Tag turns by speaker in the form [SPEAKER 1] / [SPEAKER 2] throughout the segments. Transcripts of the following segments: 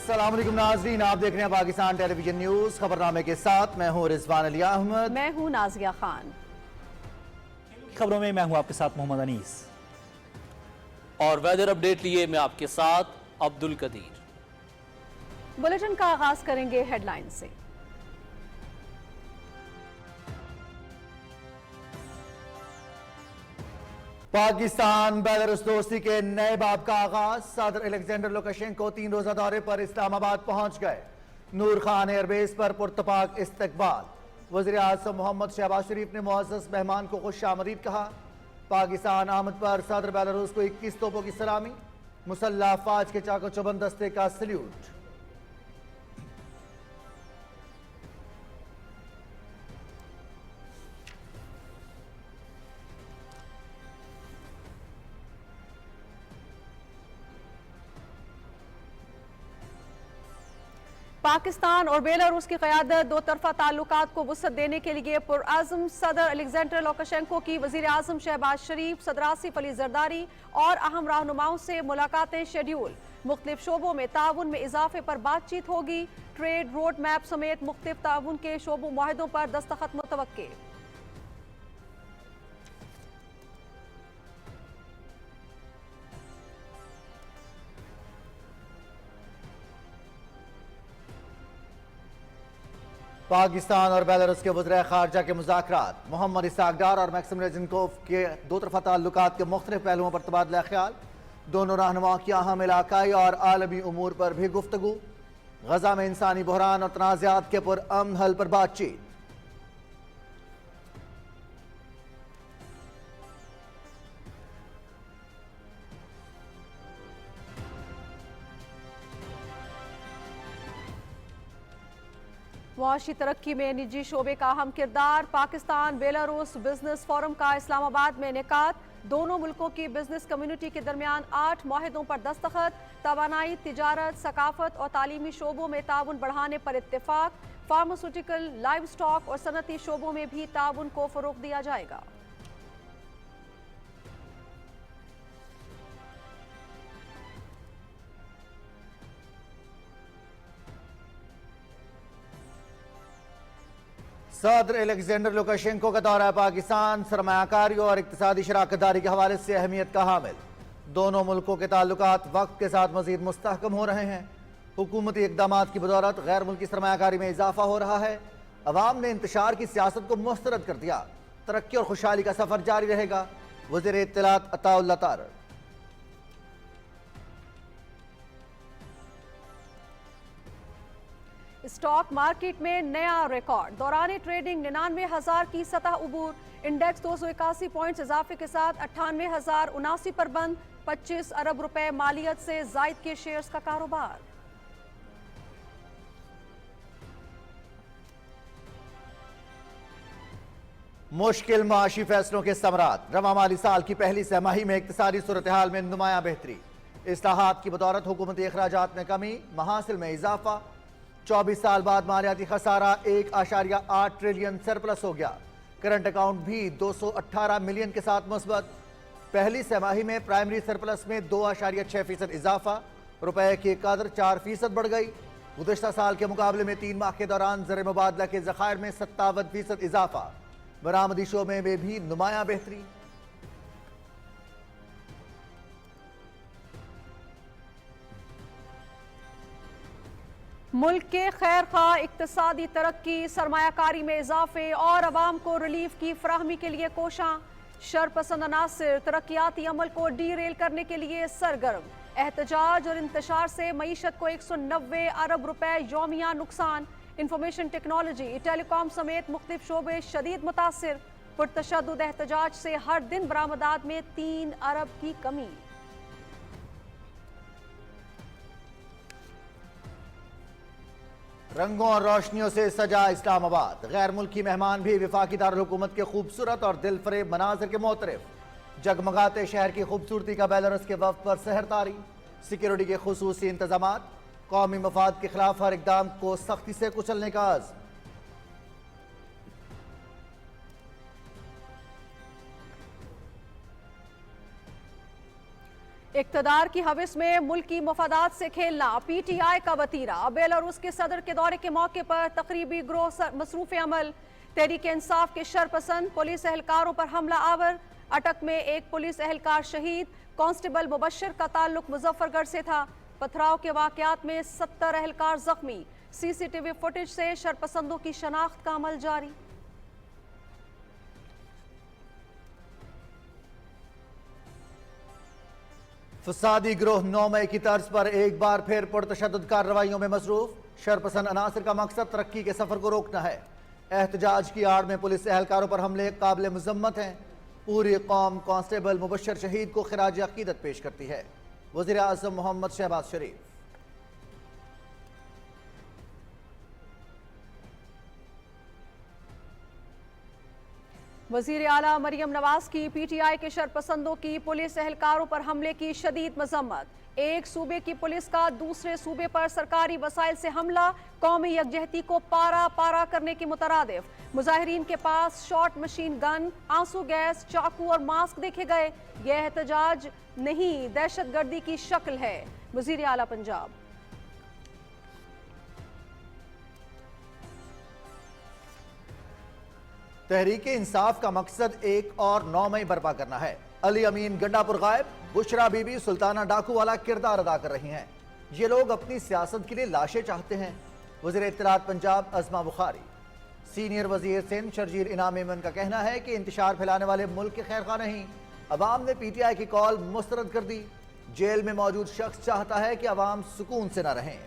[SPEAKER 1] अस्सलाम वालेकुम नाज़रीन, आप देख रहे हैं पाकिस्तान टेलीविजन न्यूज़। खबरनामे के साथ मैं हूं रिजवान अली अहमद।
[SPEAKER 2] मैं हूं नाज़िया खान।
[SPEAKER 3] खबरों में मैं हूं आपके साथ मोहम्मद अनीस
[SPEAKER 4] और वेदर अपडेट लिए मैं आपके साथ अब्दुल कदीर।
[SPEAKER 2] बुलेटिन का आगाज करेंगे हेडलाइन से।
[SPEAKER 1] पाकिस्तान बेलारूस दोस्ती के नए बाब का आगाज। सदर अलेक्जेंडर लुकाशेंको 3 रोजा दौरे पर इस्लामाबाद पहुंच गए। नूर खान एयरबेस पर पुरतपाक इस्तकबाल। वज़ीर आज़म मोहम्मद शहबाज शरीफ ने मुअज़्ज़ज़ मेहमान को खुश आमदीद कहा। पाकिस्तान आमद पर सदर बेलारूस को 21 तोपों की सलामी। मुसल्लह अफ़वाज के चाको चौबंद दस्ते का सल्यूट।
[SPEAKER 2] पाकिस्तान और बेलारूस की क़यादत दो तरफ़ा ताल्लुकात को वुसअत देने के लिए पुरअज़्म। सदर अलेक्जेंडर लुकाशेंको की वज़ीर आज़म शहबाज शरीफ, सदर आसिफ अली ज़रदारी और अहम रहनुमाओं से मुलाकातें शेड्यूल। मुख्तलिफ शोबों में ताउन में इजाफे पर बातचीत होगी। ट्रेड रोड मैप समेत मुख्तलिफ ताउन के शोबों मुआहदों पर दस्तखत मुतवक्के।
[SPEAKER 1] पाकिस्तान और बेलारूस के वज़ीर ख़ारजा के मुज़ाकरात। मोहम्मद इसाक डार और मैक्सिम रेज़निकोव के दो तरफ़ा ताल्लुकात के मुख्तलिफ पहलुओं पर तबादला ख्याल। दोनों रहनुमाओं की अहम इलाकाई और आलमी उमूर पर भी गुफ्तगू। गज़ा में इंसानी बहरान और तनाज़ात के पुरअमन हल पर बातचीत।
[SPEAKER 2] मुआशी तरक्की में निजी शोबे का अहम किरदार। पाकिस्तान बेलारूस बिजनेस फोरम का इस्लामाबाद में इनेकाद। दोनों मुल्कों की बिजनेस कम्युनिटी के दरमियान 8 मुआहदों पर दस्तखत। तवानाई, तिजारत, सकाफत और तालीमी शोबों में ताउन बढ़ाने पर इत्तेफाक। फार्मास्यूटिकल, लाइव स्टॉक और सनती शोबों में भी ताउन को फरोग दिया जाएगा।
[SPEAKER 1] सदर अलेक्जेंडर लुकाशेंको का दौरा पाकिस्तान सरमायाकारी और इक्तिसादी शराकतदारी के हवाले से अहमियत का हामिल। दोनों मुल्कों के ताल्लुकात वक्त के साथ मजीद मुस्तहकम हो रहे हैं। हुकूमती इक़दामात की बदौलत गैर मुल्की सरमायाकारी में इजाफा हो रहा है। अवाम ने इंतशार की सियासत को मुस्तरद कर दिया। तरक्की और खुशहाली का सफर जारी रहेगा। वज़ीर इत्तलात अताउल्लाह तारड़।
[SPEAKER 2] स्टॉक मार्केट में नया रिकॉर्ड। दौरान ट्रेडिंग 99,000 की सतह उबूर। इंडेक्स 281 पॉइंट्स इजाफे के साथ 98,079 पर बंद। 25 अरब रुपए मालियत से जायद के शेयर्स का कारोबार।
[SPEAKER 1] मुश्किल माशी फैसलों के समरात। रवा माली साल की पहली सहमाही में इक्तिसादी सूरत हाल में नुमाया बेहतरी। इस्लाहात की बदौलत हुकूमती अखराजात में कमी, महासिल में इजाफा। 24 साल बाद मालियाती खसारा 1.8 ट्रिलियन सरप्लस हो गया। करंट अकाउंट भी 218 मिलियन के साथ मुस्बत। पहली सहमाही में प्राइमरी सरप्लस में 2.6% इजाफा। रुपए की कदर 4% बढ़ गई। गुज़श्ता साल के मुकाबले में 3 माह के दौरान ज़र मुबादला के ज़खायर में 57% इजाफा। बरामदी शोबे में भी नुमाया बेहतरी।
[SPEAKER 2] मुल्क के खैर खा इक्तिसादी तरक्की, सरमायाकारी में इजाफे और अवाम को रिलीफ की फराहमी के लिए कोशां। शरपसंद अनासिर तरक्याती अमल को डी रेल करने के लिए सरगर्म। एहतजाज और इंतशार से मईशत को 190 अरब रुपए यौमिया नुकसान। इंफॉर्मेशन टेक्नोलॉजी, टेलीकॉम समेत मुख्तलिफ शोबे शदीद मुतासिर। पुरतशद्दुद एहतजाज से हर दिन बरामदात में 3 अरब की कमी।
[SPEAKER 1] रंगों और रोशनियों से सजा इस्लामाबाद। गैर मुल्की मेहमान भी वफाकी दारुल हुकूमत के खूबसूरत और दिल फरेब मनाजर के मोतरफ। जगमगाते शहर की खूबसूरती का बेलारूस के वफ्द पर सहरतारी। सिक्योरिटी के खुसूसी इंतजामात। कौमी मफाद के खिलाफ हर इकदाम को सख्ती से कुचलने का आज़्म।
[SPEAKER 2] इक्तदार की हविस में मुल्की मफादात से खेलना PTI का वतीरा। बेलारूस के सदर के दौरे के मौके पर तकरीबी ग्रोह मसरूफ अमल। तहरीक इंसाफ के शरपसंद पुलिस एहलकारों पर हमला आवर। अटक में एक पुलिस एहलकार शहीद। कांस्टेबल मुबशर का ताल्लुक मुजफ्फरगढ़ से था। पथराव के वाकयात में 70 एहलकार जख्मी। CCTV फुटेज से शरपसंदों की शनाख्त का अमल जारी।
[SPEAKER 1] फसादी ग्रोह 9 मई की तर्ज पर एक बार फिर पुरतशद्दुद कार्रवाइयों में मसरूफ। शरपसंद अनासर का मकसद तरक्की के सफर को रोकना है। एहतजाज की आड़ में पुलिस एहलकारों पर हमले काबिल मजम्मत हैं। पूरी कौम कांस्टेबल मुबशर शहीद को खिराज अकीदत पेश करती है। वज़ीर आज़म मोहम्मद शहबाज शरीफ।
[SPEAKER 2] वजीर आला मरियम नवाज की PTI के शरपसंदों की पुलिस एहलकारों पर हमले की शदीद मजम्मत। एक सूबे की पुलिस का दूसरे सूबे पर सरकारी वसाइल से हमला कौमी यकजहती को पारा पारा करने के मुतरादिफ। मुजाहिरीन के पास शॉट मशीन गन, आंसू गैस, चाकू और मास्क देखे गए। यह एहतजाज नहीं, दहशतगर्दी की शक्ल है। वजीर आला पंजाब।
[SPEAKER 1] तहरीक इंसाफ का मकसद एक और 9 मई बर्पा करना है। अली अमीन गंडापुर गायब, बुशरा बीबी सुल्ताना डाकू वाला किरदार अदा कर रही हैं। ये लोग अपनी सियासत के लिए लाशें चाहते हैं। वज़ीर इत्तलात पंजाब अज़मा बुखारी। सीनियर वजीर सिंध शर्जील इनाम मेमन का कहना है कि इंतशार फैलाने वाले मुल्क के खैर खा नहीं। अवाम ने PTI की कॉल मुस्तरद कर दी। जेल में मौजूद शख्स चाहता है कि अवाम सुकून से न रहें।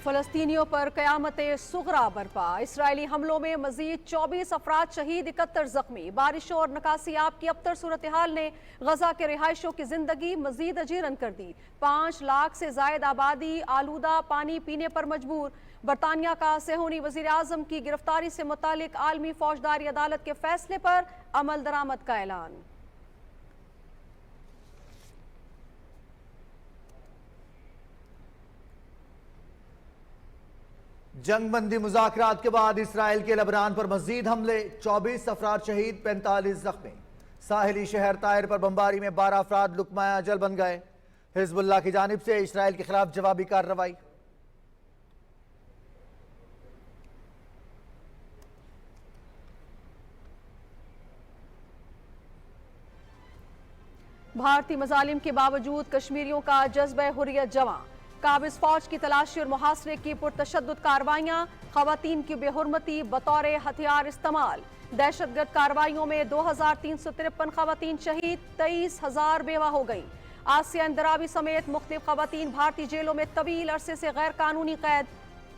[SPEAKER 2] फलस्तीनियों पर क़यामत-ए सुग़रा बरपा। इसराइली हमलों में मजीद 24 अफराद शहीद, 71 जख्मी। बारिशों और नकासियाब की अबतर सूरत हाल ने गजा के रिहायशों की जिंदगी मजीद अजीरन कर दी। 5 लाख से जायद आबादी आलूदा पानी पीने पर मजबूर। बरतानिया का सेहूनी वजीर आजम की गिरफ्तारी से मुतालिक आलमी फौजदारी अदालत के फैसले पर अमल दरामद का ऐलान।
[SPEAKER 1] जंगबंदी मुज़ाकरात के बाद इसराइल के लबनान पर मजीद हमले, 24 अफराद शहीद, 45 जख्मी। साहिली शहर तायर पर बमबारी में 12 अफराद लुकमाया जल बन गए। हिजबुल्लाह की जानिब से इसराइल के खिलाफ जवाबी कार्रवाई।
[SPEAKER 2] भारतीय मजालिम के बावजूद कश्मीरियों का जज्बा हुर्रियत जवां। काबिज फौज की तलाशी और मुहासरे की पुरतशद्दुद कार्रवाइयां। खवातीन की बेहुरमती बतौर हथियार इस्तेमाल। दहशतगर्द कार्रवाइयों में 2353 खवातीन शहीद, 23,000 बेवा हो गई। आसिया इंदरावी समेत मुख्तलिफ खवातीन भारतीय जेलों में तवील अरसे से गैर कानूनी कैद।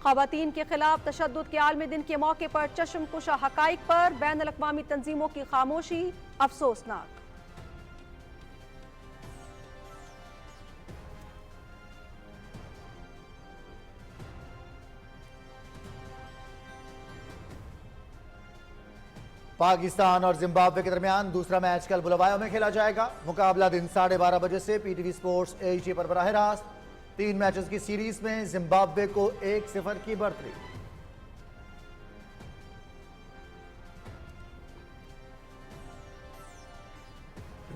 [SPEAKER 2] खवातीन के खिलाफ तशद्दुद के आलमी दिन के मौके पर चश्मकुशा हकाइक पर बैन अल-अक़वामी तंजीमों की खामोशी अफसोसनाक।
[SPEAKER 1] पाकिस्तान और जिम्बाब्वे के दरमियान दूसरा मैच कल बुलवाया में खेला जाएगा। मुकाबला दिन 12:30 बजे से PTV स्पोर्ट्स HD पर बराह रास्त। 3 मैचेस की सीरीज में जिम्बाब्वे को 1-0 की बढ़त।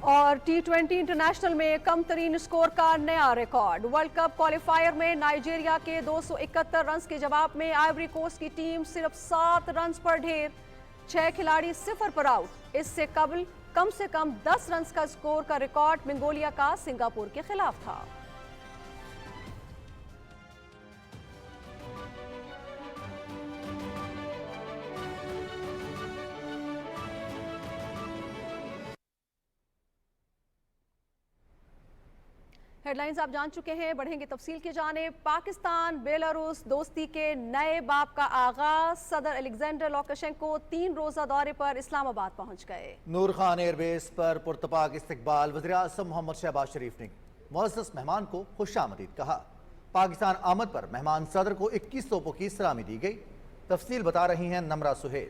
[SPEAKER 2] और T20 इंटरनेशनल में कम तरीन स्कोर का नया रिकॉर्ड। वर्ल्ड कप क्वालिफायर में नाइजीरिया के 271 रन के जवाब में आइवरी कोस्ट की टीम सिर्फ 7 रन पर ढेर। 6 खिलाड़ी 0 पर आउट। इससे कबल कम से कम 10 रन का स्कोर का रिकॉर्ड मंगोलिया का सिंगापुर के खिलाफ था। हेडलाइंस आप जान चुके हैं, बढ़ेंगे तफसील की जानिब। पाकिस्तान बेलारूस दोस्ती के नए बाब का आगाज। सदर अलेक्जेंडर लुकाशेंको 3 रोजा दौरे पर इस्लामाबाद पहुंच गए।
[SPEAKER 1] नूर खान एयरबेस पर पुरतपाक इस्तकबाल। वज़ीर आज़म मोहम्मद शहबाज शरीफ ने मुअज़्ज़ज़ मेहमान को खुशामदीद कहा। पाकिस्तान आमद पर मेहमान सदर को 21 तोपों की सलामी दी गई। तफसील बता रही हैं नमरा सुहेल।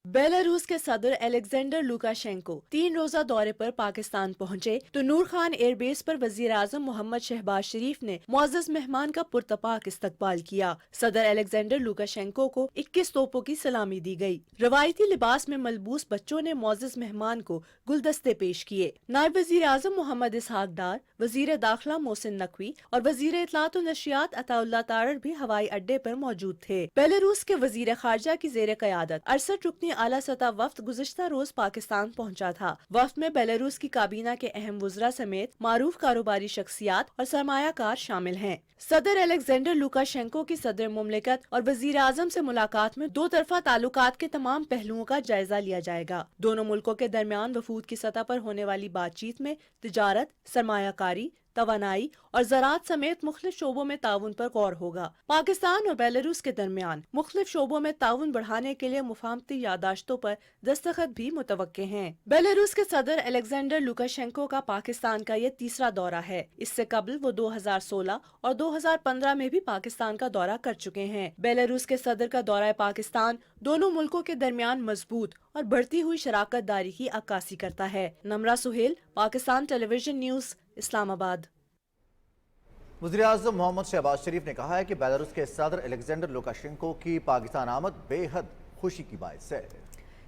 [SPEAKER 5] बेलारूस के सदर अलेक्जेंडर लुकाशेंको 3 रोजा दौरे पर पाकिस्तान पहुंचे तो नूर खान एयरबेस पर वजीर आजम मोहम्मद शहबाज शरीफ ने मुअज़्ज़ज़ मेहमान का पुरतपाक इस्तकबाल किया। सदर अलेक्जेंडर लुकाशेंको को 21 तोपों की सलामी दी गई। रवायती लिबास में मलबूस बच्चों ने मुअज़्ज़ज़ मेहमान को गुलदस्ते पेश किए। नायब वजीर आजम मोहम्मद इसहाक डार, वजीर दाखिला मोहसिन नकवी और वजीर इत्तलात और नशियात अताउल्लाह तारर भी हवाई अड्डे पर मौजूद थे। बेलारूस के वजीर खारजा की जेर क़यादत 68 रुकनी आला सतह वफ्द गुज़िश्ता रोज पाकिस्तान पहुंचा था। वफ्द में बेलारूस की काबीना के अहम वज़रा समेत मारूफ कारोबारी शख्सियात और सरमायाकार शामिल हैं। सदर अलेक्जेंडर लुकाशेंको की सदर मुमलिकत और वजीर आजम से मुलाकात में दो तरफा ताल्लुकात के तमाम पहलुओं का जायजा लिया जाएगा। दोनों मुल्कों के दरमियान वफूद की सतह पर होने वाली बातचीत में तिजारत, सरमायाकारी, तवानाई और ज़राअत समेत मुख्तलिफ शोबों में ताउन पर गौर होगा। पाकिस्तान और बेलारूस के दरमियान मुख्तलिफ शोबों में ताउन बढ़ाने के लिए मुफाहमती यादाश्तों पर दस्तखत भी मुतवक्के हैं। बेलारूस के सदर अलेक्जेंडर लुकाशेंको का पाकिस्तान का ये तीसरा दौरा है। इससे कबल वो 2016 और 2015 में भी पाकिस्तान का दौरा कर चुके हैं। बेलारूस के सदर का दौरा पाकिस्तान दोनों मुल्कों के दरमियान मजबूत और बढ़ती हुई शराकत दारी की अक्कासी करता है। Namra Suhail, Pakistan television news, Islamabad.
[SPEAKER 1] वज़ीर आज़म मोहम्मद शहबाज शरीफ ने कहा है कि बेलारूस के सदर अलेक्जेंडर लुकाशेंको की पाकिस्तान आमद बेहद खुशी की बाइस है।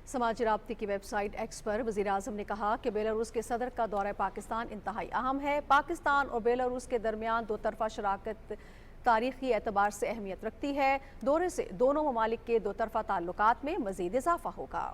[SPEAKER 2] समाजी राब्ते की वेबसाइट एक्स पर वज़ीर आज़म ने कहा कि बेलारूस के सदर का दौरा पाकिस्तान इंतहाई अहम है। पाकिस्तान और बेलारूस के दरमियान दो तरफा शराकत तारीखी एतबार से अहमियत रखती है। दौरे से दोनों ममालिक के दो तरफा ताल्लुकात में मज़ीद इजाफा होगा।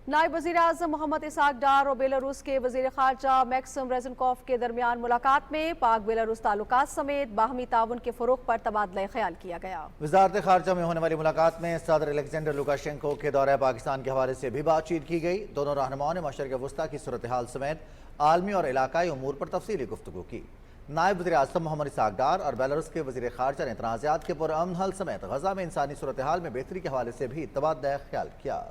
[SPEAKER 2] नायब वज़ीर आज़म मोहम्मद इसहाक डार और बेलारूस के वज़ीर ख़ारजा मैक्सिम रेज़नकोव के दरमियान मुलाकात में पाक बेलारूस ताल्लुकात समेत बाहमी ताउन के फ़रोग़ पर तबादला ख्याल किया गया।
[SPEAKER 1] वज़ारत ख़ारजा में होने वाली मुलाकात में सदर अलेक्जेंडर लुकाशेंको के दौरे पाकिस्तान के हवाले से भी बातचीत की गई। दोनों रहनुमाओं ने मशरिक़ वस्ता की सूरत हाल समेत आलमी और इलाकाई उमूर पर तफसीली गुफ्तगू की। नायब वज़ीर आज़म मोहम्मद इसहाक डार और बेलारूस के वज़ीर ख़ारजा ने तनाज़ात के पुरअमन हल समेत गज़ा में इंसानी सूरत हाल में बेहतरी के हवाले से भी तबादला ख्याल किया।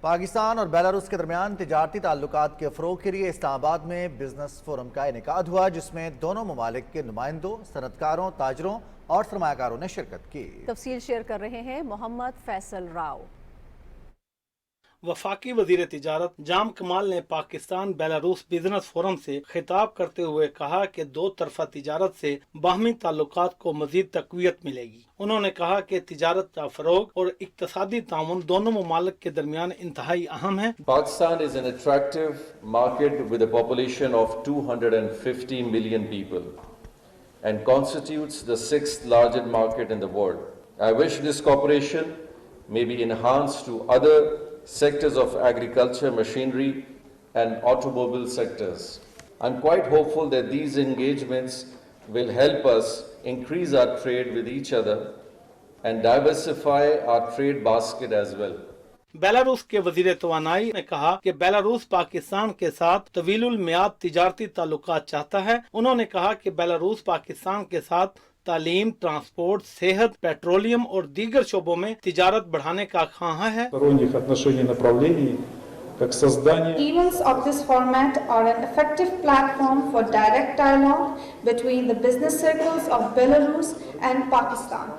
[SPEAKER 1] पाकिस्तान और बेलारूस के दरमियान तिजारती ताल्लुकात के फ़रोग़ के लिए इस्लामाबाद में बिजनेस फोरम का इनेकाद हुआ, जिसमें दोनों ममालिक के नुमाइंदों, सनतकारों, ताजरों और सरमायाकारों ने शिरकत की।
[SPEAKER 2] तफसील शेयर कर रहे हैं मोहम्मद फैसल राव।
[SPEAKER 6] वफाकी वजीर तिजारत जाम कमाल ने पाकिस्तान बेलारूस बिजनेस फोरम से खिताब करते हुए कहा कि दो तरफा तिजारत से बाहमी ताल्लुकात को मजीद तक़वियत मिलेगी। उन्होंने कहा कि तिजारत का फरोग और इक्तसादी ताउन दोनों ममालिक के दरमियान इंतहाई अहम है।
[SPEAKER 7] Pakistan is an attractive market with a population of 250 million people and constitutes the 6th largest market in the world. I wish this cooperation may be enhanced to other sectors of agriculture, machinery and automobile sectors. I'm quite hopeful that these engagements will help us increase our trade with each other and diversify our trade basket as well.
[SPEAKER 6] Belarus के वजीर तवानाई ने कहा कि Belarus Pakistan के साथ तवीलुल मियाद तिजारती ताल्लुकात चाहता है। उन्होंने कहा कि बेलारूस पाकिस्तान के साथ तालीम, ट्रांसपोर्ट, सेहत, पेट्रोलियम और दीगर शोबों में तिजारत बढ़ाने का ख्वाह है।
[SPEAKER 8] Events of this format are an effective platform for direct dialogue between the business circles of Belarus and Pakistan.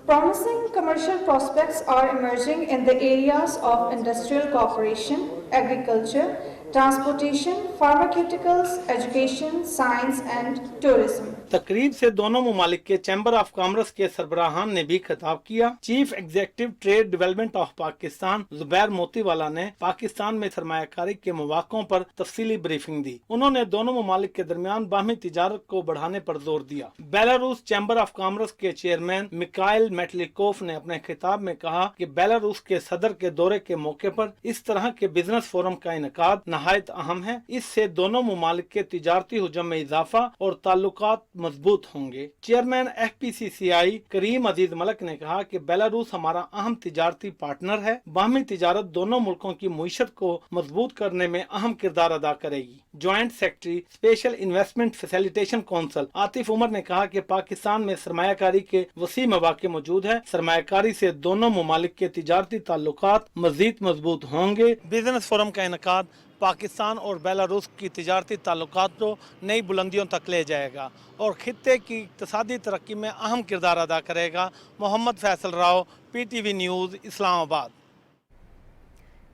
[SPEAKER 8] Promising commercial prospects are emerging in the areas of industrial cooperation, agriculture, transportation, pharmaceuticals, education, science and tourism.
[SPEAKER 6] तकरीब से दोनों ममालिक के chamber of commerce के सरबराहान ने भी खिताब किया। Chief executive trade development of Pakistan Zubair Motiwala ने पाकिस्तान में सरमायाकारी के मौक़ों पर तफसीली ब्रीफिंग दी। उन्होंने दोनों ममालिक के दरमियान बाहमी तिजारत को बढ़ाने पर जोर दिया। बेलारूस चैम्बर ऑफ कॉमर्स के चेयरमैन मिकाइल मेटलिकोफ ने अपने खिताब में कहा कि बेलारूस के सदर के दौरे के मौके पर इस तरह के बिजनेस फोरम का इनेकाद नहायत अहम है। इससे दोनों ममालिक के तिजारती हुजम में इजाफा और ताल्लुकात मजबूत होंगे। चेयरमैन FPCCI करीम अजीज मलक ने कहा कि बेलारूस हमारा अहम तिजारती पार्टनर है। बाहमी तिजारत दोनों मुल्कों की मुईशत को मजबूत करने में अहम किरदार अदा करेगी। Joint secretary special investment facilitation council Atif Umar ने कहा कि पाकिस्तान में सरमायाकारी के वसी मौके मौजूद है। सरमायाकारी से दोनों ममालिक के तिजारती ताल्लुकात मजीद मजबूत होंगे। बिजनेस फोरम का इनेकाद पाकिस्तान और बेलारूस की तिजारती ताल्लुकात को नई बुलंदियों तक ले जाएगा और खित्ते की इक़्तिसादी तरक्की में अहम किरदार अदा करेगा। Mohammad Faisal Rao, PTV news, Islamabad.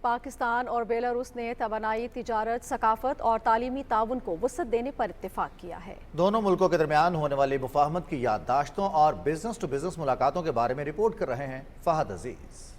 [SPEAKER 2] पाकिस्तान और बेलारूस ने तवानाई, तिजारत, सकाफत और तालीमी ताउन को वसअत देने पर इत्तेफाक किया है।
[SPEAKER 1] दोनों मुल्कों के दरमियान होने वाली मुफाहमत की याददाश्तों और बिजनेस टू बिजनेस मुलाकातों के बारे में रिपोर्ट कर रहे हैं फहद अजीज।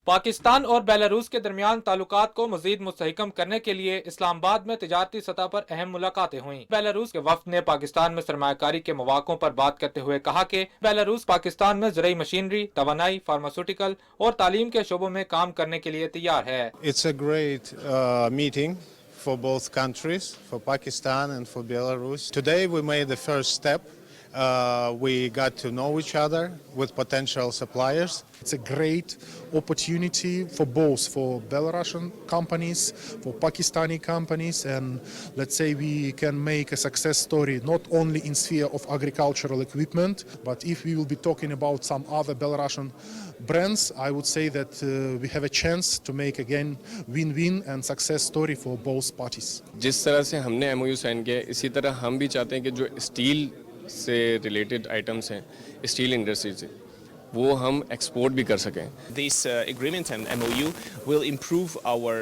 [SPEAKER 9] पाकिस्तान और बेलारूस के दरमियान ताल्लुकात को मजीद मुस्तहकम करने के लिए इस्लामाबाद में तिजारती सतह पर अहम मुलाकातें हुईं। बेलारूस के वफ्द ने पाकिस्तान में सरमायाकारी के मौक़ों पर बात करते हुए कहा कि बेलारूस पाकिस्तान में ज़राई मशीनरी, तवानाई, फार्मास्यूटिकल और तालीम के शोबों में काम करने के लिए तैयार है।
[SPEAKER 10] It's a great meeting for both countries, for Pakistan and for Belarus. Today we made the first step. We got to know each other with potential suppliers.
[SPEAKER 11] It's a great opportunity for both, for Belarusian companies, for Pakistani companies, and let's say we can make a success story not only in sphere of agricultural equipment, but if we will be talking about some other Belarusian brands, I would say that we have a chance to make again win-win and success story for both parties.
[SPEAKER 12] जिस तरह से हमने MOU sign किया, इसी तरह हम भी चाहते हैं कि जो स्टील से रिलेटेड आइटम्स हैं, स्टील इंडस्ट्री से, वो हम एक्सपोर्ट भी कर सकें।
[SPEAKER 13] This agreement and MOU will improve our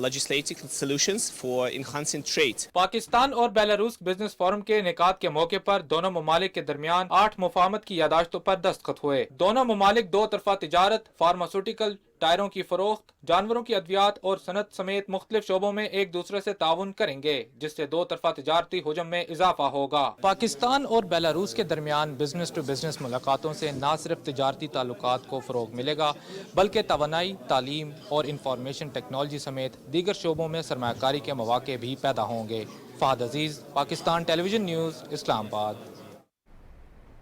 [SPEAKER 13] legislative solutions for enhancing trade.
[SPEAKER 9] Pakistan और बेलारूस बिजनेस फोरम के इनेकाद के मौके पर दोनों ममालिक के दरमियान 8 मुफाहमत की यादाश्तों पर दस्तखत हुए। दोनों ममालिक दो तरफा तिजारत, फार्मास्यूटिकल, टायरों की फरोख्त, जानवरों की अद्वियात और सनत समेत मुख्तलिफ शोबों में एक दूसरे से ताउन करेंगे, जिससे दो तरफा तिजारती हुजम में इजाफा होगा। पाकिस्तान और बेलारूस के दरमियान बिजनेस टू बिजनेस मुलाकातों से न सिर्फ तिजारती ताल्लुकात को फ़रोग़ मिलेगा, बल्कि तवानाई, तालीम और इंफॉर्मेशन टेक्नोलॉजी समेत दीगर शोबों में सरमायाकारी के मौके भी पैदा होंगे। फहद अजीज़, पाकिस्तान टेलीविजन न्यूज़, इस्लामाबाद।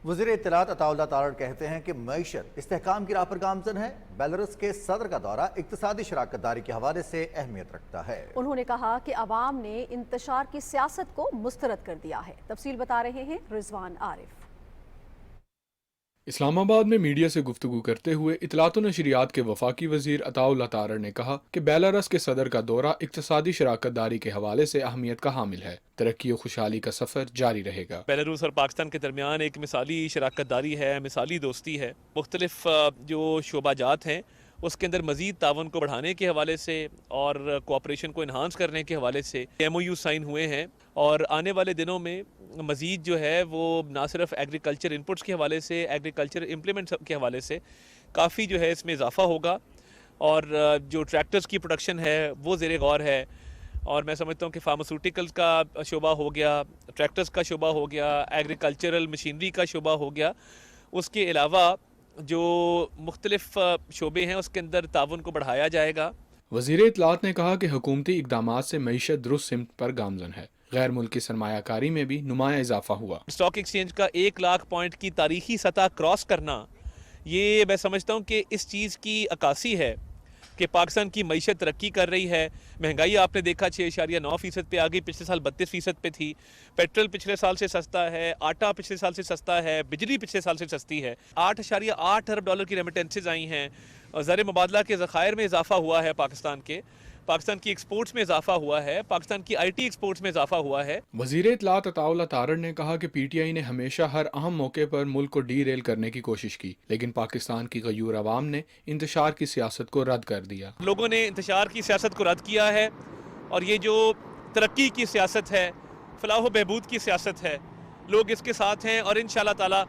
[SPEAKER 1] वज़ीर इत्तलात अताउल्लाह तारड़ कहते हैं कि मईशत इस्तेहकाम की राह पर गामज़न है। बेलारूस के सदर का दौरा इक्तिसादी शराकत दारी के हवाले से अहमियत रखता है।
[SPEAKER 2] उन्होंने कहा कि अवाम ने इंतशार की सियासत को मुस्तरद कर दिया है। तफसील बता रहे हैं रिजवान आरिफ।
[SPEAKER 14] इस्लामाबाद में मीडिया से गुफ्तगू करते हुए इत्तलात व नशरियात के वफाकी वजीर अताउल्लाह तारड़ ने कहा कि बेलारूस के सदर का दौरा इक्तिसादी शराकत दारी के हवाले से अहमियत का हामिल है। तरक्की और खुशहाली का सफ़र जारी रहेगा।
[SPEAKER 15] बेलारूस और पाकिस्तान के दरमियान एक मिसाली शराकत दारी है, मिसाली दोस्ती है। मुख्तलिफ जो शोबाजात हैं उसके अंदर मज़ीद तावन को बढ़ाने के हवाले से और कोऑपरेशन को इन्हांस करने के हवाले से MOU साइन हुए हैं और आने वाले दिनों में मज़ीद जो है वो ना सिर्फ एग्रीकल्चर इनपुट्स के हवाले से, एग्रीकल्चर इम्प्लीमेंट के हवाले से काफ़ी जो है इसमें इजाफा होगा और जो ट्रैक्टर्स की प्रोडक्शन है वो ज़ेर गौर है और मैं समझता हूँ कि फार्मास्यूटिकल्स का शोबा हो गया, ट्रैक्टर्स का शोबा हो गया, एग्रीकल्चरल मशीनरी का शोबा हो गया। उसके अलावा जो मुख्तलिफ शोबे हैं उसके अंदर ताउन को बढ़ाया जाएगा।
[SPEAKER 14] वज़ीर इत्तलात ने कहा कि हुकूमती इक़दामात से मईशत दुरुस्त सिमत पर गामज़न है। गैर मुल्की सरमायाकारी में भी नुमाया इजाफा हुआ।
[SPEAKER 15] स्टॉक एक्सचेंज का 1 लाख पॉइंट की तारीखी सतह क्रॉस करना, ये मैं समझता हूँ कि इस चीज़ की अक्कासी है कि पाकिस्तान की मईशत तरक्की कर रही है। महंगाई आपने देखा 6.9% पे आ गई, पिछले साल 32% पे थी। पेट्रोल पिछले साल से सस्ता है, आटा पिछले साल से सस्ता है, बिजली पिछले साल से सस्ती है। $8.8 अरब की रेमिटेंसेज आई हैं। ज़र मुबादला के ज़खायर में इजाफा हुआ है पाकिस्तान की एक्सपोर्ट्स में इजाफा हुआ है, पाकिस्तान की IT एक्सपोर्ट्स में इजाफा हुआ है।
[SPEAKER 14] वज़ीर इत्तलात अताउल्लाह तारड़ ने कहा कि PTI ने हमेशा हर अहम मौके पर मुल्क को डीरेल करने की कोशिश की, लेकिन पाकिस्तान की गयूर अवाम ने इंतशार की सियासत को रद्द कर दिया।
[SPEAKER 15] लोगों ने इंतशार की सियासत को रद्द किया है और ये जो तरक्की की सियासत है, फलाह व बहबूद की सियासत है, लोग इसके साथ हैं और इंशाअल्लाह ताला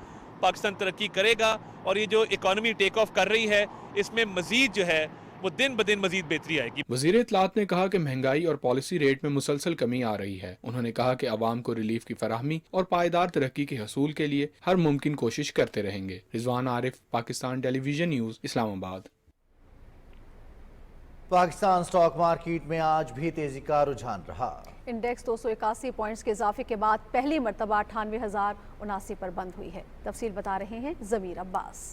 [SPEAKER 15] पाकिस्तान तरक्की करेगा और ये जो इकॉनमी टेक ऑफ कर रही है इसमें मजीद जो है वो दिन ब दिन मजीद बेहतरी आएगी।
[SPEAKER 14] वज़ीर इत्तलात ने कहा कि महंगाई और पॉलिसी रेट में मुसलसल कमी आ रही है। उन्होंने कहा कि अवाम को रिलीफ की फराहमी और पायदार तरक्की के हसूल के लिए हर मुमकिन कोशिश करते रहेंगे। Rizwan Arif, Pakistan television news, Islamabad.
[SPEAKER 1] Pakistan stock market में आज भी तेजी का रुझान रहा।
[SPEAKER 2] इंडेक्स 281 पॉइंट्स के इजाफे के बाद पहली मरतबा 98,079 पर बंद हुई है। तफसील बता रहे हैं ज़मीर अब्बास।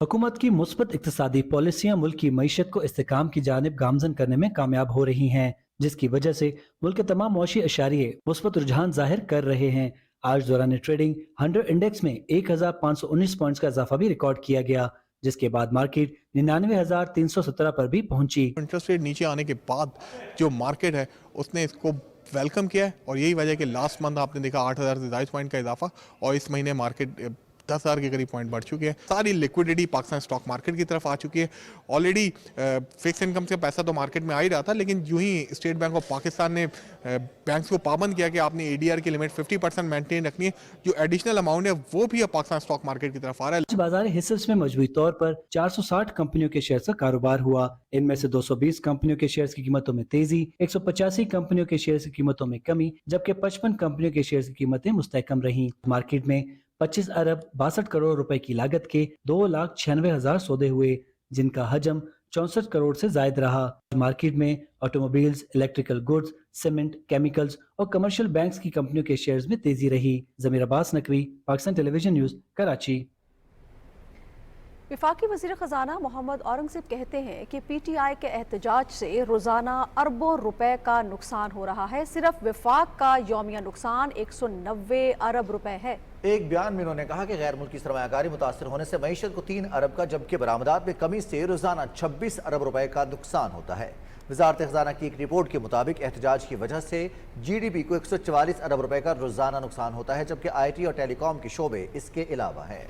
[SPEAKER 3] हुकूमत की मुस्बत इक्तिसादी पॉलिसियाँ मुल्क की मईशत को इस्तेकाम की जानिब गामजन करने में कामयाब हो रही हैं, जिसकी वजह से मुल्क के तमाम मौशी अशारिये मुस्बत रुझान जाहिर कर रहे हैं। आज दौरान ट्रेडिंग 100 इंडेक्स में 1,519 पॉइंट्स का इजाफा भी रिकॉर्ड किया गया, जिसके बाद मार्केट 99,317 पर भी पहुंची।
[SPEAKER 11] इंटरेस्ट रेट नीचे आने के बाद जो मार्केट है उसने इसको वेलकम किया है और यही वजह है कि लास्ट मंथ आपने देखा 8,000 से ज़ायद पॉइंट का इजाफा और इस महीने मार्केट 10,000 के करीब पॉइंट बढ़ चुकी है। सारी लिक्विडिटी पाकिस्तान स्टॉक मार्केट की तरफ आ चुकी है। ऑलरेडी फिक्स इनकम से पैसा तो मार्केट में आ ही रहा था, लेकिन यूं ही स्टेट बैंक ऑफ पाकिस्तान ने बैंक्स को पाबंद किया कि आपने ADR की लिमिट 50% मेंटेन रखनी है। जो एडिशनल अमाउंट है वो भी अब पाकिस्तान स्टॉक मार्केट की तरफ आ रहा है।
[SPEAKER 3] बाजार हिस्स में मजबूरी तौर पर 460 कंपनियों के शेयर का कारोबार हुआ। इनमें से 220 कंपनियों के शेयर्स की कीमतों में तेजी, 185 कंपनियों के शेयर्स की कीमतों में कमी, जबकि 55 कंपनियों के शेयर्स की कीमतें मुस्तहकम रहीं। मार्केट में 25 अरब 62 करोड़ रुपए की लागत के 2,96,000 सौदे हुए, जिनका हजम 64 करोड़ से जायद रहा। मार्केट में automobiles, electrical goods, cement, chemicals और कमर्शियल बैंक्स की कंपनियों के शेयर्स में तेजी रही। ज़मीर अब्बास नकवी, पाकिस्तान टेलीविजन न्यूज़, कराची।
[SPEAKER 2] वफाकी वज़ीर ख़जाना मोहम्मद औरंगज़ेब कहते हैं कि PTI के एहतजाज से रोज़ाना अरबों रुपए का नुकसान हो रहा है। सिर्फ वफाक का यौमिया नुकसान 190 अरब रुपए है।
[SPEAKER 1] एक बयान में उन्होंने कहा कि गैर मुल्की सरमायाकारी मुतासर होने से मईशत को 3 अरब का, जबकि बरामदात में कमी से रोज़ाना 26 अरब रुपए का नुकसान होता है। वज़ारत ख़जाना की एक रिपोर्ट के मुताबिक एहतजाज की वजह से GDP को 144 अरब रुपए का रोज़ाना नुकसान होता है, जबकि IT और टेलीकॉम के शोबे इसके अलावा हैं।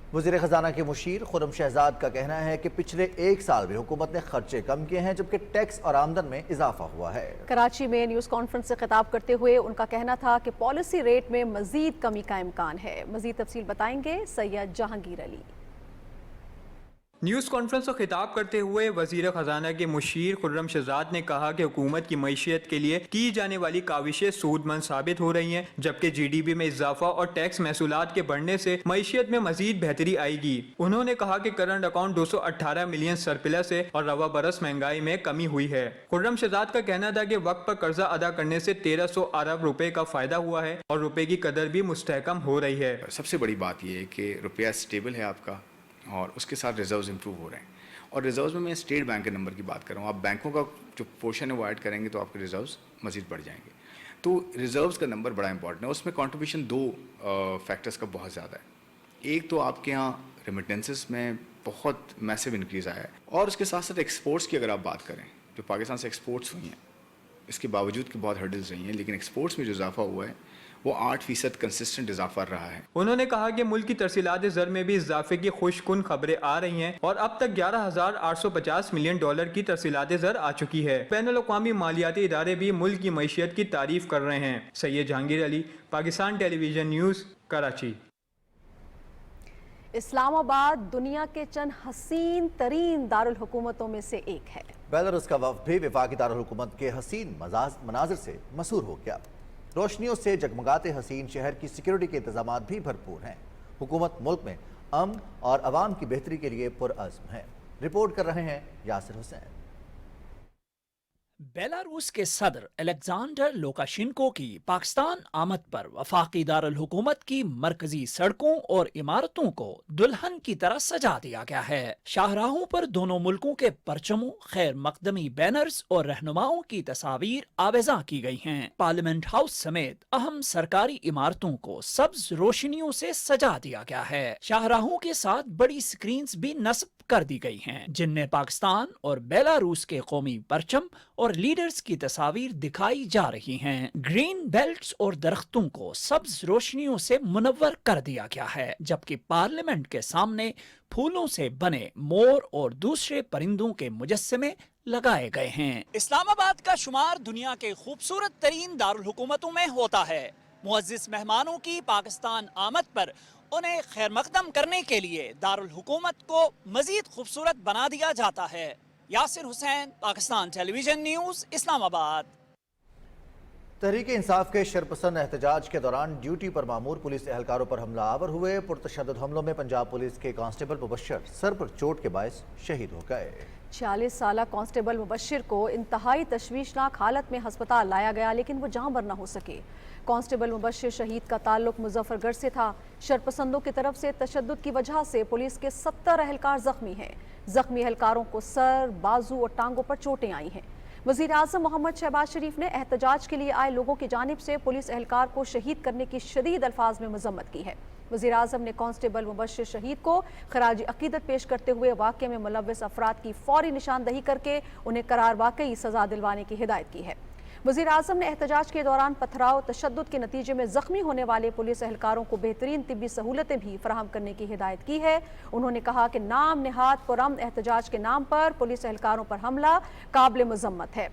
[SPEAKER 1] वज़ीर ख़जाना के मुशीर खुर्रम शहजाद का कहना है कि पिछले 1 साल में हुकूमत ने खर्चे कम किए हैं, जबकि टैक्स और आमदन में इजाफा हुआ है।
[SPEAKER 2] कराची में न्यूज़ कॉन्फ्रेंस से खिताब करते हुए उनका कहना था कि पॉलिसी रेट में मजीद कमी का इम्कान है। मजीद तफसील बताएंगे सैयद जहांगीर अली।
[SPEAKER 16] न्यूज़ कॉन्फ्रेंस को खिताब करते हुए वज़ीर ख़जाना के मुशीर खुर्रम शहजाद ने कहा कि हुकूमत की मईशियत के लिए की जाने वाली काविशें सूदमंद साबित हो रही हैं, जबकि GDP में इजाफा और टैक्स महसूलात के बढ़ने से मईशियत में मजीद बेहतरी आएगी। उन्होंने कहा कि करंट अकाउंट 218 मिलियन सरप्लस है और रवा बरस महंगाई में कमी हुई है। खुर्रम शहजाद का कहना था कि वक्त पर कर्जा अदा करने से 1300 अरब रुपए का फायदा हुआ है और रुपए की कदर भी मुस्तहकम हो रही है।
[SPEAKER 17] सबसे बड़ी बात यह है कि रुपया स्टेबल है आपका और उसके साथ रिजर्व्स इंप्रूव हो रहे हैं। और रिजर्व्स में मैं स्टेट बैंक के नंबर की बात कर रहा हूँ। आप बैंकों का जो पोर्शन है वो ऐड करेंगे तो आपके रिजर्व्स मज़ीद बढ़ जाएंगे। तो रिजर्व्स का नंबर बड़ा इंपॉर्टेंट है। उसमें कंट्रीब्यूशन 2 फैक्टर्स का बहुत ज़्यादा है। एक तो आपके यहाँ रेमिटेंसेस में बहुत मैसिव इंक्रीज़ आया है और उसके साथ साथ एक्सपोर्ट्स की अगर आप बात करें, जो पाकिस्तान से एक्सपोर्ट्स हुई हैं, इसके बावजूद कि बहुत हर्डल्स रही हैं, लेकिन एक्सपोर्ट्स में जो इजाफा हुआ है वो 8% कंसिस्टेंट इजाफा रहा है।
[SPEAKER 16] उन्होंने कहा कि मुल्क की तरसीलात ज़र में भी इजाफे की खुशकुन खबरें आ रही हैं और अब तक 11,850 मिलियन डॉलर की तरसीलात ज़र आ चुकी है। बैनुल-अक़वामी मालियाती इदारे भी मुल्क की मईशियत की तारीफ कर रहे हैं। Syed Jahangir Ali, Pakistan television news, Karachi.
[SPEAKER 2] इस्लामाबाद दुनिया के चंद हसीन तरीन दारुल हुकूमतों में से एक है।
[SPEAKER 1] बेलारूस का वफ़द भी वफाकी दारुल हुकूमत के हसीन मनाजिर से मशहूर हो गया। रोशनियों से जगमगाते हसीन शहर की सिक्योरिटी के इंतजाम भी भरपूर हैं। हुकूमत मुल्क में अमन और अवाम की बेहतरी के लिए पुरअज़्म है। रिपोर्ट कर रहे हैं यासिर हुसैन।
[SPEAKER 18] बेलारूस के सदर अलेक्जेंडर लुकाशेंको की पाकिस्तान आमद पर वफाकी दारुल हुकूमत की मरकजी सड़कों और इमारतों को दुल्हन की तरह सजा दिया गया है। शाहराहों पर दोनों मुल्कों के परचमों, खैर मकदमी बैनर्स और रहनुमाओं की तस्वीर आवेजा की गई हैं। पार्लियामेंट हाउस समेत अहम सरकारी इमारतों को सब्ज रोशनियों से सजा दिया गया है। शाहराहों के साथ बड़ी स्क्रीन्स भी नस्ब कर दी गई हैं, जिनमें पाकिस्तान और बेलारूस के कौमी परचम और लीडर्स की तस्वीर दिखाई जा रही हैं। ग्रीन बेल्ट्स और दरख्तों को सब्ज रोशनियों से मुनव्वर कर दिया गया है, जबकि पार्लियामेंट के सामने फूलों से बने मोर और दूसरे परिंदों के मुजस्समे लगाए गए हैं। इस्लामाबाद का शुमार दुनिया के खूबसूरत तरीन दारुल हुकूमतों में होता है। मुअज़्ज़िज़ मेहमानों की पाकिस्तान आमद पर उन्हें खैर मकदम करने के लिए दारुल हुकूमत को मजीद खूबसूरत बना दिया जाता है। Yasir Hussain, Pakistan television news, Islamabad.
[SPEAKER 1] तहरीक इंसाफ के शरपसंद एहतजाज के दौरान ड्यूटी पर मामूर पुलिस एहलकारों पर हमला आवर हुए। पुरतशद्दुद हमलों में पंजाब पुलिस के कांस्टेबल मुबश्शिर सर पर चोट के बायस शहीद हो गए।
[SPEAKER 2] 46 साला कांस्टेबल मुबश्शिर को इंतहाई तशवीशनाक हालत में हस्पताल लाया गया, लेकिन वो जाँ बर न हो सके। कांस्टेबल मुबश्शिर शहीद का ताल्लुक मुजफ्फरगढ़ से था। शरपसंदों की तरफ से तशद्दुद की वजह से पुलिस के 70 एहलकार जख्मी हैं। जख्मी एहलकारों को सर, बाजू और टांगों पर चोटें आई हैं। वज़ीर आज़म मोहम्मद शहबाज शरीफ ने एहतजाज के लिए आए लोगों की जानिब से पुलिस एहलकार को शहीद करने की शदीद अल्फाज में मजम्मत की है। वज़ीर आज़म ने कांस्टेबल मुबश्शिर शहीद को खराज अकीदत पेश करते हुए वाक़े में मुलव्वस अफराद की फौरी निशानदही करके उन्हें करार वाकई सज़ा दिलवाने की हिदायत की है। वज़ीर आज़म ने एहतजाज के दौरान पथराव तशद्दुद के नतीजे में ज़ख्मी होने वाले पुलिस एहलकारों को बेहतरीन तिब्बी सहूलतें भी फराहम करने की हिदायत की है। उन्होंने कहा कि नाम निहाद पुरअमन एहतजाज के नाम पर पुलिस एहलकारों पर हमला काबिल मज़म्मत है।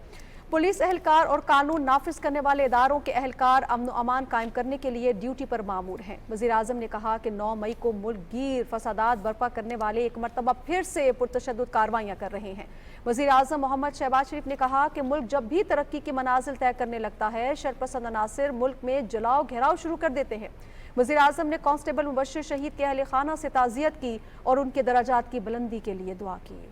[SPEAKER 2] पुलिस एहलकार और कानून नाफिज करने वाले इदारों के एहलकार अमन व अमान कायम करने के लिए ड्यूटी पर मामूर हैं। वज़ीर आज़म ने कहा कि 9 मई को मुल्क गिर फसादात बर्पा करने वाले एक मरतबा फिर से पुरतशद्दुद कार्रवाइयाँ कर रहे हैं। वज़ीर आज़म मोहम्मद शहबाज शरीफ ने कहा कि मुल्क जब भी तरक्की की मनाजिल तय करने लगता है, शरपसंद अनासिर मुल्क में जलाओ घेराव शुरू कर देते हैं। वज़ीर आज़म ने कांस्टेबल मुबश्शिर शहीद के अहले खाना से ताज़ियत की और उनके दराजात की बुलंदी के लिए दुआ की।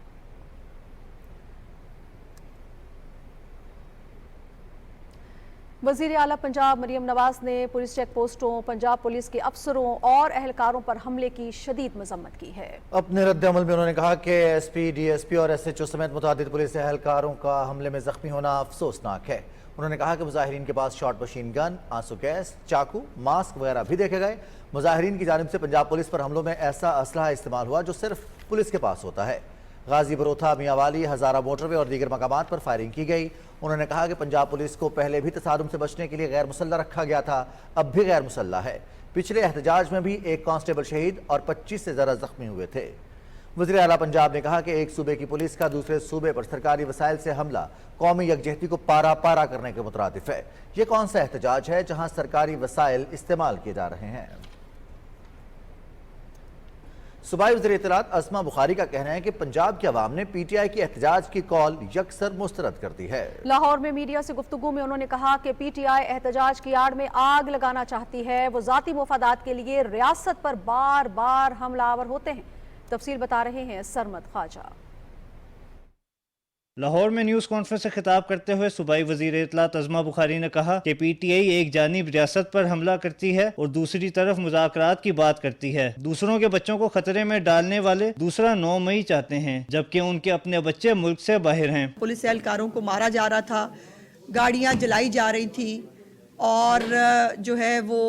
[SPEAKER 2] वज़ीर आला पंजाब मरियम नवाज ने पुलिस चेक पोस्टों, पंजाब पुलिस के अफसरों और एहलकारों पर हमले की शदीद मजम्मत की है।
[SPEAKER 1] अपने रद्द अमल में उन्होंने कहा कि एसपी, डीएसपी और एसएचओ समेत मुतादिद पुलिस एहलकारों का हमले में जख्मी होना अफसोसनाक है। उन्होंने कहा कि मुजाहिरीन के पास शॉट मशीन गन, आंसू गैस, चाकू, मास्क वगैरह भी देखे गए। मुजाहिरीन की जानिब से पंजाब पुलिस पर हमलों में ऐसा असलहा इस्तेमाल हुआ जो सिर्फ पुलिस के पास होता है। गाजी बरोथा, मियांवाली, हज़ारा मोटरवे और दीगर मकामात पर फायरिंग की गई। उन्होंने कहा कि पंजाब पुलिस को पहले भी तसादुम से बचने के लिए गैर मुसल्ला रखा गया था, अब भी गैर मुसल्ला है। पिछले एहतजाज में भी एक कांस्टेबल शहीद और 25 से ज़्यादा जख्मी हुए थे। वज़ीर आला पंजाब ने कहा कि एक सूबे की पुलिस का दूसरे सूबे पर सरकारी वसाइल से हमला कौमी यकजहती को पारा पारा करने के मुतरादिफ है। ये कौन सा एहतजाज है जहाँ सरकारी वसाइल इस्तेमाल किए जा रहे हैं। सूबाई वज़ीर इत्तलात अस्मा बुखारी का कहना है कि पंजाब की आवाम ने पीटीआई की एहतजाज की कॉल यकसर मुस्तरद कर दी है।
[SPEAKER 2] लाहौर में मीडिया से गुफ्तगू में उन्होंने कहा कि पीटीआई एहतजाज की आड़ में आग लगाना चाहती है। वो ज़ाती मुफादात के लिए रियासत पर बार बार हमलावर होते हैं। तफसील बता रहे हैं सरमद ख्वाजा।
[SPEAKER 19] लाहौर में न्यूज़ कॉन्फ्रेंस से खिताब करते हुए सूबाई वज़ीर इत्तलात अस्मा बुखारी ने कहा कि पीटीआई एक जानिब रियासत पर हमला करती है और दूसरी तरफ मुज़ाकरात की बात करती है। दूसरों के बच्चों को खतरे में डालने वाले दूसरा 9 मई चाहते हैं, जबकि उनके अपने बच्चे मुल्क से बाहर हैं।
[SPEAKER 20] पुलिस एहलकारों को मारा जा रहा था, गाड़ियाँ जलाई जा रही थी और जो है वो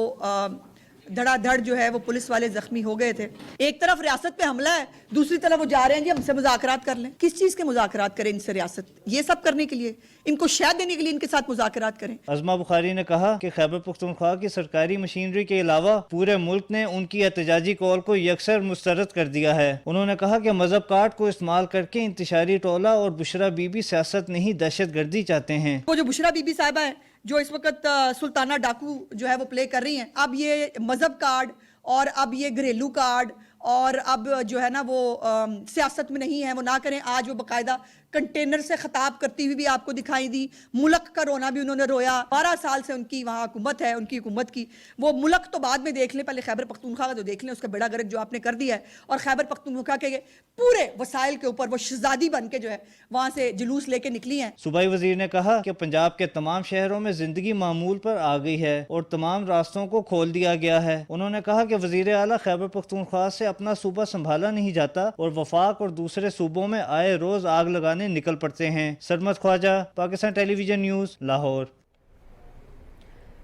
[SPEAKER 20] धड़ाधड़ जो है वो पुलिस वाले जख्मी हो गए थे। एक तरफ रियासत पे हमला है, दूसरी तरफ वो जा रहे हैं जी हमसे मुज़ाकरात कर लें। किस चीज़ के मुज़ाकरात करें इनसे रियासत? ये सब करने के लिए, इनको शहद देने के लिए इनके साथ मुज़ाकरात करें।
[SPEAKER 19] अस्मा बुखारी ने कहा कि खैबर पख्तूनख्वा की सरकारी मशीनरी के अलावा पूरे मुल्क ने उनकी एहतजाजी कॉल को यकसर मुस्तरद कर दिया है। उन्होंने कहा कि मजहब कार्ड को इस्तेमाल करके इंतशारी टोला और बुशरा बीबी सियासत नहीं दहशत गर्दी चाहते हैं।
[SPEAKER 20] वो जो बुशरा बीबी साहिबा है जो इस वक्त सुल्ताना डाकू जो है वो प्ले कर रही हैं, अब ये मजहब कार्ड और अब ये घरेलू कार्ड और अब जो है ना वो सियासत में नहीं है, वो ना करें। आज वो बाकायदा कंटेनर से खिताब करती हुई भी आपको दिखाई दी। मुल्क का रोना भी उन्होंने रोया। 12 साल से उनकी वहाँ हुकूमत है, उनकी हुकूमत की। वो मुल्क तो बाद में देख लें, पहले खैबर पख्तूनख्वा का तो देख लें, उसका बेड़ा गर्क जो आपने कर दिया है। और खैबर पख्तूनख्वा के पूरे वसाइल के ऊपर वो शहजादी बन के जो है वहाँ से जुलूस लेके निकली हैं।
[SPEAKER 19] सूबाई वजीर ने कहा कि पंजाब के तमाम शहरों में जिंदगी मामूल पर आ गई है और तमाम रास्तों को खोल दिया गया है। उन्होंने कहा कि वजीर आला खैबर पख्तूनख्वा से अपना सूबा संभाला नहीं जाता और वफाक और दूसरे सूबों में आए रोज आग लगाने निकल पड़ते हैं। Sarmad Khawaja, Pakistan television news, Lahore.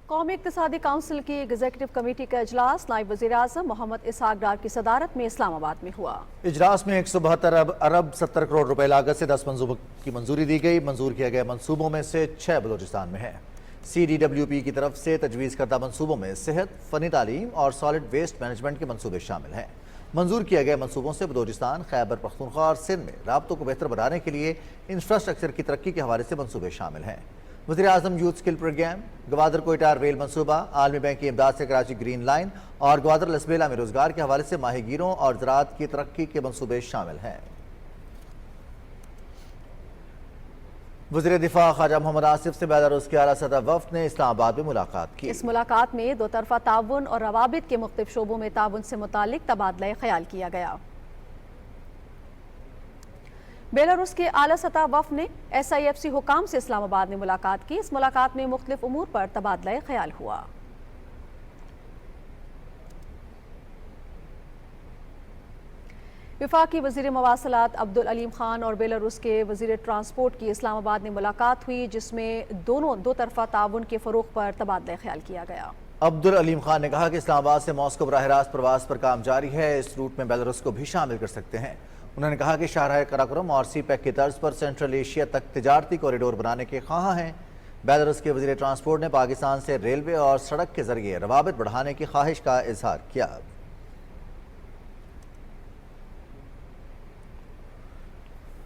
[SPEAKER 2] कौमी इक़्तिसादी काउंसिल की एग्जीक्यूटिव कमेटी का इजलास नायब वज़ीर आज़म मोहम्मद इसहाक डार की सदारत में इस्लामाबाद में हुआ। इजलास में 172 अरब 70 करोड़ रुपए लागत से 10 मंसूबों की मंजूरी दी गई। मंजूर किए गए मंसूबों में से 6 बलूचिस्तान में है। CDWP की तरफ से तजवीज़ करदा मंसूबों में सेहत, फ़नी तालीम और सॉलिड वेस्ट मैनेजमेंट के मंसूबे शामिल हैं। मंजूर किए गए मंसूबों से बलूचिस्तान, खैबर पख्तूनख्वा और सिंध में राब्तों को बेहतर बनाने के लिए इंफ्रास्ट्रक्चर की तरक्की के हवाले से मंसूबे शामिल हैं। वज़ीर आज़म youth skill programme, Gwadar Quetta rail मंसूबा, आलमी बैंक की इमदाद से कराची ग्रीन लाइन और गवादर लसबेला में रोजगार के हवाले से माहीगीरों और ज़राअत की तरक्की के मंसूबे शामिल हैं। वज़ीर दिफा ख्वाजा मोहम्मद आसिफ से बेलारूस के आला सदर वफ़द ने इस्लामाबाद में मुलाकात की। इस मुलाकात में दो तरफ़ा ताउन और रवाबित के मुख्तलिफ शोबों में ताउन से मुतालिक तबादला ख्याल किया गया। बेलारूस के आला सतह वफ़द ने SIFC हुकाम से इस्लामाबाद में मुलाकात की। इस मुलाकात में मुख्तलिफ उमूर पर तबादला ख्याल हुआ। वफाकी वज़ीर मवासलात अब्दुल अलीम खान और बेलारूस के वज़ीर ट्रांसपोर्ट की इस्लामाबाद में मुलाकात हुई, जिसमें दोनों दो तरफ़ा ताउन के फ़रोग़ पर तबादला ख्याल किया गया।
[SPEAKER 1] अब्दुल अलीम खान ने कहा कि इस्लामाबाद से मॉस्को बराह रास्त प्रवास पर काम जारी है, इस रूट में बेलारूस को भी शामिल कर सकते हैं। उन्होंने कहा कि शाहराह कराकोरम और सी पैक की तर्ज पर सेंट्रल एशिया तक तिजारती कॉरिडोर बनाने के ख्वाह हैं। बेलारूस के वज़ीर ट्रांसपोर्ट ने पाकिस्तान से रेलवे और सड़क के जरिए रवाबित बढ़ाने की ख्वाहिश का इजहार किया।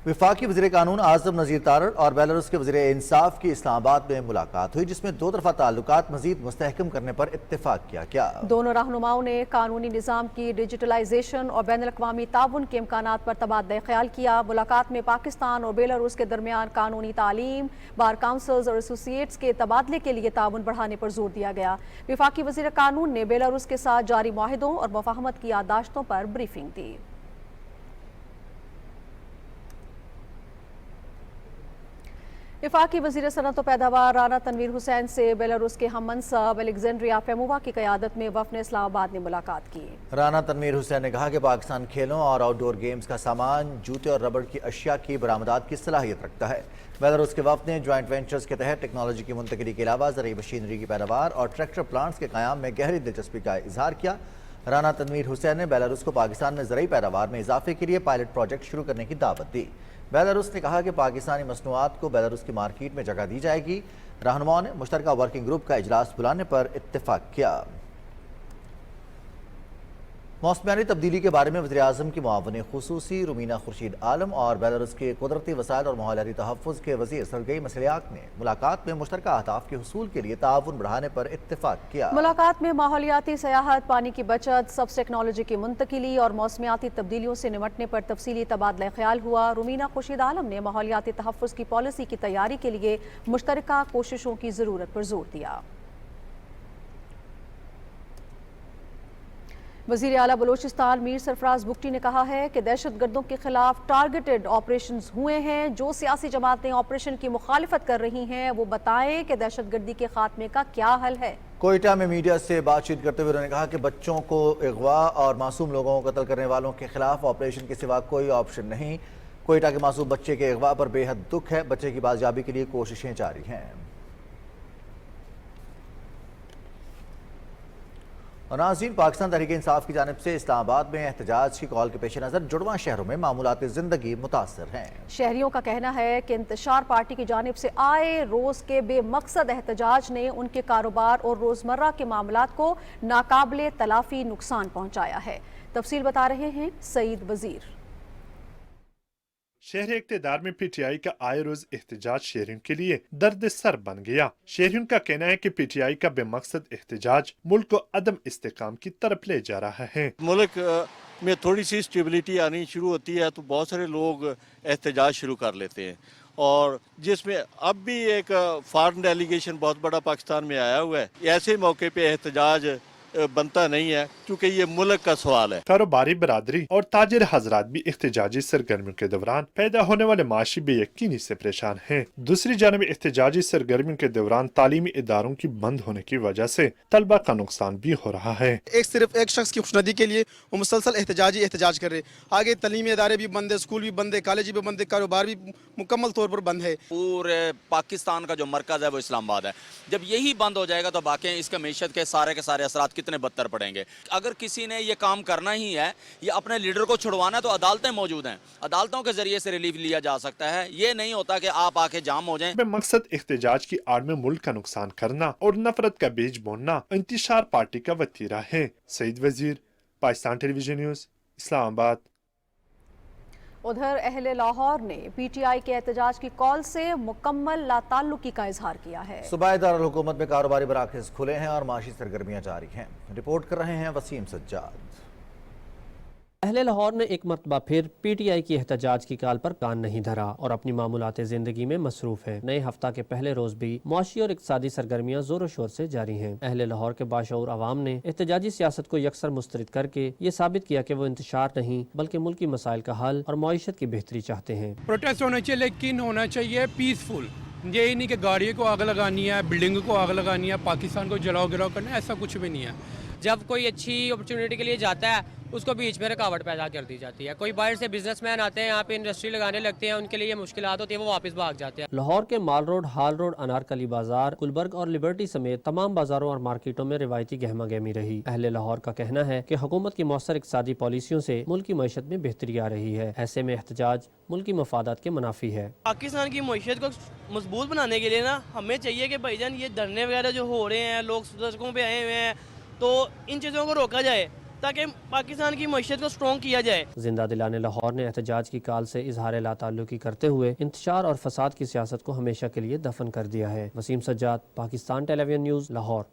[SPEAKER 1] वफाकी वज़ीर कानून आज़म नज़ीर तारड़ और बेलारूस के वज़ीर इंसाफ की इस्लामाबाद में मुलाकात हुई, जिसमें दो तरफ़ा ताल्लुकात मज़ीद मुस्तहकम करने पर इत्तेफाक किया गया।
[SPEAKER 2] दोनों रहनुमाओं ने कानूनी निज़ाम की डिजिटलाइजेशन और बैन अल-अक़वामी ताउन के इम्कानात पर तबादला ख्याल किया। मुलाकात में पाकिस्तान और बेलारूस के दरमियान कानूनी तालीम, बार काउंसिल्स और एसोसिएट्स के तबादले के लिए ताउन बढ़ाने पर जोर दिया गया। वफाकी वज़ीर कानून ने बेलारूस के साथ जारी मुआहिदों और मुफाहमत की याददाश्तों पर ब्रीफिंग दी। वफाकी वज़ीर सनअत और पैदावार राना तनवीर हुसैन से बेलारूस के हम मनसब अलेक्जेंड्रिया फेमोवा की क़यादत में वफ़द ने इस्लामाबाद में मुलाकात की।
[SPEAKER 1] राना तनवीर हुसैन ने कहा कि पाकिस्तान खेलों और आउटडोर गेम्स का सामान, जूते और रबड़ की अशिया की बरामदात की सलाहियत रखता है। बेलारूस के वफ़द ने जॉइंट वेंचर्स के तहत टेक्नोलॉजी की मुंतकिली के अलावा ज़रूरी मशीनरी की पैदावार और ट्रैक्टर प्लांट्स के क़याम में गहरी दिलचस्पी का इजहार किया। राना तनवीर हुसैन ने बेलारूस को पाकिस्तान में ज़रूरी पैदावार में इजाफे के लिए पायलट प्रोजेक्ट शुरू करने की दावत दी। बेलारूस ने कहा कि पाकिस्तानी मसनूआत को बेलारूस की मार्केट में जगह दी जाएगी। रहनुमाओं ने मुश्तरका वर्किंग ग्रुप का इजलास बुलाने पर इत्तेफाक किया। मौसमियाती तब्दीली के बारे में वज़ीर-ए-आज़म की मुआविन खुसूसी रुमीना खुर्शीद आलम और बेलारूस के कुदरती वसाइल और माहौलियाती तहफ़्फ़ुज़ के वज़ीर सरगई मसलियाक ने मुलाकात में मुश्तरका अहदाफ के हुसूल के लिए ताउन बढ़ाने पर इत्तेफाक किया।
[SPEAKER 2] मुलाकात में माहौलियाती सयाहत, पानी की बचत, सब्ज़ टेक्नोलॉजी की मुंतकिली और मौसमियाती तब्दीलियों से निमटने पर तफसीली तबादला ख्याल हुआ। रुमीना खुर्शीद आलम ने माहौलियाती तहफ़्फ़ुज़ की पॉलिसी की तैयारी के लिए मुश्तरका कोशिशों की ज़रूरत पर जोर दिया। वज़ीर आला बलोचिस्तान मीर सरफराज बुगटी ने कहा है कि दहशत गर्दों के खिलाफ टारगेटेड ऑपरेशन हुए हैं। जो सियासी जमातें ऑपरेशन की मुखालिफत कर रही हैं वो बताएं कि दहशत गर्दी के खात्मे का क्या हल है।
[SPEAKER 1] कोयटा में मीडिया से बातचीत करते हुए उन्होंने कहा कि बच्चों को अगवा और मासूम लोगों को कत्ल करने वालों के खिलाफ ऑपरेशन के सिवा कोई ऑप्शन नहीं। कोयटा के मासूम बच्चे के अगवा पर बेहद दुख है। बच्चे की बाजियाबी के लिए कोशिशें जारी हैं। और नाज़रीन, पाकिस्तान तहरीक इंसाफ की जानिब से इस्लामाबाद में एहतजाज की कॉल के पेश नज़र जुड़वां शहरों में मामूलाती ज़िंदगी मुतासर हैं।
[SPEAKER 2] शहरियों का कहना है कि इंतशार पार्टी की जानिब से आए रोज़ के बेमकसद एहतजाज ने उनके कारोबार और रोज़मर्रा के मामलात को नाकाबिले तलाफी नुकसान पहुँचाया है। तफसील बता रहे हैं सईद वज़ीर।
[SPEAKER 21] शहर इक़्तिदार में पीटीआई का आए रोज एहतजाज शहरियों के लिए दर्द सर बन गया। शहरियों का कहना है कि पीटीआई का बेमकसद एहतजाज मुल्क को अदम इस्तेकाम की तरफ ले जा रहा है।
[SPEAKER 22] मुल्क में थोड़ी सी स्टेबिलिटी आनी शुरू होती है तो बहुत सारे लोग एहतजाज शुरू कर लेते हैं, और जिसमें अब भी एक फॉरेन डेलीगेशन बहुत बड़ा पाकिस्तान में आया हुआ है। ऐसे मौके पे एहतजाज बनता नहीं है क्योंकि ये मुल्क का सवाल है।
[SPEAKER 21] कारोबारी बरादरी और ताजिर हजरात भी एहतजाजी सरगर्मियों के दौरान पैदा होने वाले माशी बेयकीनी से परेशान हैं। दूसरी जानब एहतजाजी सरगर्मियों के दौरान तालीमी इदारों की बंद होने की वजह से तलबा का नुकसान भी हो रहा है।
[SPEAKER 23] सिर्फ एक शख्स की खुशनदी के लिए वो मुसलसल एहतजाज कर रहे। आगे तालीमी इदारे भी बंद है, स्कूल भी बंद है, कॉलेज भी बंद है, कारोबार भी मुकम्मल तौर पर बंद है।
[SPEAKER 24] पूरे पाकिस्तान का जो मरकज है वो इस्लामाबाद है। जब यही बंद हो जाएगा तो बाकी इसका मीशत के सारे असरात कितने बदतर पड़ेंगे। अगर किसी ने ये काम करना ही है, ये अपने लीडर को छुड़वाना है, तो अदालतें मौजूद हैं, अदालतों के जरिए से रिलीफ लिया जा सकता है। ये नहीं होता कि आप आके जाम हो जाएं।
[SPEAKER 21] मकसद एहतजाज की आड़ में मुल्क का नुकसान करना और नफरत का बीज बोना इंतशार पार्टी का वतीरा है। सईद वजीर, पाकिस्तान टेलीविजन न्यूज़, इस्लामाबाद।
[SPEAKER 2] उधर अहले लाहौर ने पीटीआई के एहतजाज की कॉल से मुकम्मल लाताल्लुकी का इजहार किया है।
[SPEAKER 1] सूबाई दारुल हुकूमत में कारोबारी मराकज़ खुले हैं और माशी सरगर्मियां जारी हैं। रिपोर्ट कर रहे हैं वसीम सज्जाद।
[SPEAKER 25] अहले लाहौर ने एक मरतबा फिर पीटीआई की एहतजाज की काल पर कान नहीं धरा और अपनी मामूलाते जिंदगी में मसरूफ है। नए हफ्ता के पहले रोज भी मुआशी और इक्तिसादी सरगर्मियां जोर शोर से जारी हैं। अहले लाहौर के बाशऊर अवाम ने एहतजाजी सियासत को यकसर मुस्तरद करके ये साबित किया कि वो इंतशार नहीं बल्कि मुल्की मसाइल का हल और मईशत की बेहतरी चाहते हैं।
[SPEAKER 26] प्रोटेस्ट होना चाहिए, लेकिन होना चाहिए पीसफुल। यही नहीं कि गाड़ियों को आग लगानी है, बिल्डिंग को आग लगानी है, पाकिस्तान को जलाओ गिराओ करना है, ऐसा कुछ भी नहीं है।
[SPEAKER 4] जब कोई अच्छी अपॉर्चुनिटी के लिए जाता है उसको बीच में रुकावट पैदा कर दी जाती है। कोई बाहर से बिजनेसमैन आते हैं, यहाँ पे इंडस्ट्री लगाने लगते हैं, उनके लिए ये मुश्किलात होती है, वो वापस भाग जाते हैं।
[SPEAKER 25] लाहौर के माल रोड, हाल रोड, अनारकली बाजार, गुलबर्ग और लिबर्टी समेत तमाम बाजारों और मार्केटों में रिवायती गहमा गहमी रही। अहले लाहौर का कहना है कि हुकूमत की मौसर इक़्तिसादी पॉलिसियों से मुल्क की मईशत में बेहतरी आ रही है। ऐसे में एहतजाज मुल्क की मफादात के मुनाफी है।
[SPEAKER 5] पाकिस्तान की मईशत को मजबूत बनाने के लिए ना हमें चाहिए कि भाईजान ये धरने वगैरह जो हो रहे हैं, लोग सड़कों पे आए हुए हैं, तो इन चीज़ों को रोका जाए ताकि पाकिस्तान की मईशत को स्ट्रॉन्ग किया जाए।
[SPEAKER 25] जिंदा दिलाने लाहौर ने एहतजाज की काल से इजहार लाताल्लुकी करते हुए इंतशार और फसाद की सियासत को हमेशा के लिए दफन कर दिया है। Waseem Sajjad, Pakistan television news, Lahore.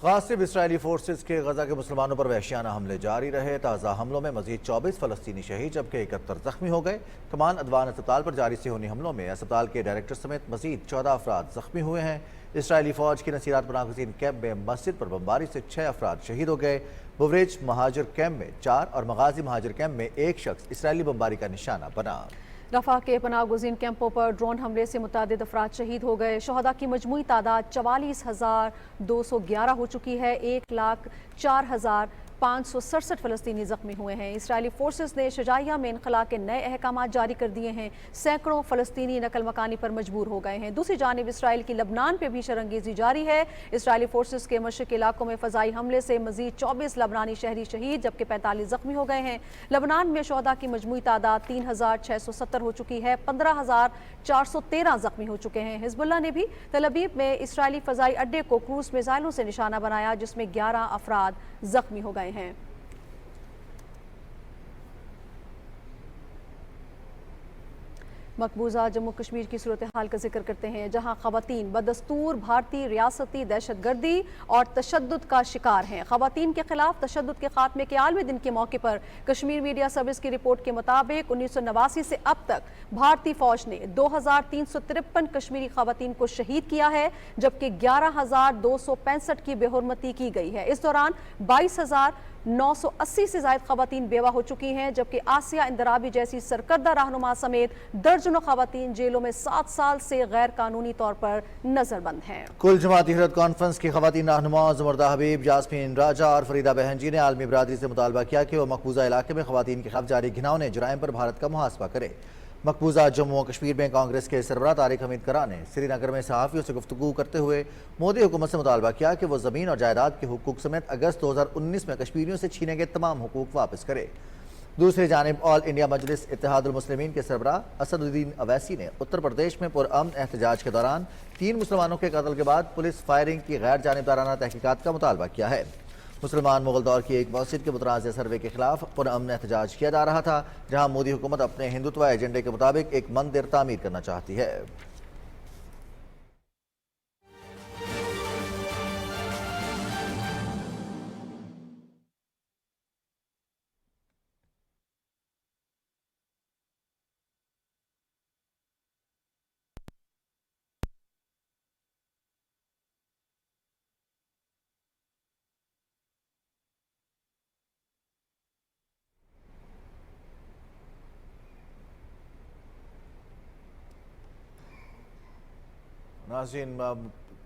[SPEAKER 1] गासिब इसराइली फोर्सेस के गजा के मुसलमानों पर वहशियाना हमले जारी रहे। ताज़ा हमलों में मजीद 24 फ़लस्तीनी शहीद जबकि 71 जख्मी हो गए। कमान अदवान अस्पताल पर जारी सेहूनी हमलों में अस्पताल के डायरेक्टर समेत मजीद 14 अफराद जख्मी हुए हैं। इसराइली फ़ौज की नसीरात पनाहगज़ीन कैंप में मस्जिद पर बमबारी से 6 अफराद शहीद हो गए। बुवरेज महाजिर कैंप में 4 और मगाजी महाजिर कैंप में 1 शख्स इसराइली बमबारी का निशाना बना।
[SPEAKER 2] रफा के पनाहगज़ीन कैंपों पर ड्रोन हमले से मुतादिद अफराद शहीद हो गए। शहदा की मजमूई तादाद 44,211 हो चुकी है। 1,04,567 फ़लस्तीनी ज़ख्मी हुए हैं। इसराइली फोर्सेस ने शजाइया में इनखला के नए अहकाम जारी कर दिए हैं। सैकड़ों फ़लस्तीनी नकल मकानी पर मजबूर हो गए हैं। दूसरी जानिब इसराइल की लबनान पर भी शरंगेजी जारी है। इसराइली फोर्सेस के मशरक़ी इलाकों में फ़ज़ाई हमले से मजीद 24 लबनानी शहरी शहीद जबकि 45 ज़ख्मी हो गए हैं। लबनान में शहदा की मजमूई तादाद 3,670 हो चुकी है। 15,413 जख्मी हो चुके हैं। हिजबुल्लाह ने भी तल अवीव में इसराइली फ़ज़ाई अड्डे को क्रूज़ मिसाइलों से निशाना बनाया जिसमें 11 अफराद जख्मी हो गए हैं। मकबूजा जम्मू कश्मीर की सूरत हाल का जिक्र करते हैं जहां ख़वातीन बदस्तूर भारतीय रियासती दहशतगर्दी और तशद्दुद का शिकार हैं। ख़वातीन के खिलाफ तशद्दुद के खात्मे के 11वें दिन के मौके पर कश्मीर मीडिया सर्विस की रिपोर्ट के मुताबिक 1989 से अब तक भारतीय फौज ने 2,353 कश्मीरी ख़वातीन को शहीद किया है जबकि 11,265 की बेहुरमती की गई है। इस दौरान 22,980 से ज़ायद ख़वातीन बेवा हो चुकी हैं जबकि आसिया इंदराबी जैसी सरकर्दा रहनुमा समेत दर्जनों ख़वातीन जेलों में 7 साल से गैर कानूनी तौर पर नजरबंद हैं।
[SPEAKER 1] कुल जमाती हरत कॉन्फ्रेंस की ख़वातीन रहनुमा ज़ुमरदा हबीब, जास्मीन राजा और फरीदा बहनजी ने आलमी बरादरी से मुतालबा किया कि वह मकबूजा इलाके में ख़वातीन के खिलाफ जारी घिनौने जुराइम पर भारत का मुहासबा करे। मकबूजा जम्मू और कश्मीर में कांग्रेस के सरबराह तारिक हमीद करा ने श्रीनगर में सहाफ़ियों से गुफ्तगू करते हुए मोदी हुकूमत से मुतालबा किया कि वो ज़मीन और जायदाद के हुकूक समेत अगस्त 2019 में कश्मीरियों से छीने गए तमाम हुकूक वापस करे। दूसरी जानिब ऑल इंडिया मजलिस इत्तेहादुल मुस्लिमीन के सरबराह असदुद्दीन अवैसी ने उत्तर प्रदेश में पुरअमन एहतजाज के दौरान 3 मुसलमानों के कत्ल के बाद पुलिस फायरिंग की गैर जानिबदाराना तहकीकात का मुतालबा किया है। मुसलमान मुगल दौर की एक मस्जिद के मुतनाज़ सर्वे के खिलाफ पुरअमन एहतजाज किया जा रहा था जहां मोदी हुकूमत अपने हिंदुत्व एजेंडे के मुताबिक एक मंदिर तामीर करना चाहती है। नाज़रीन,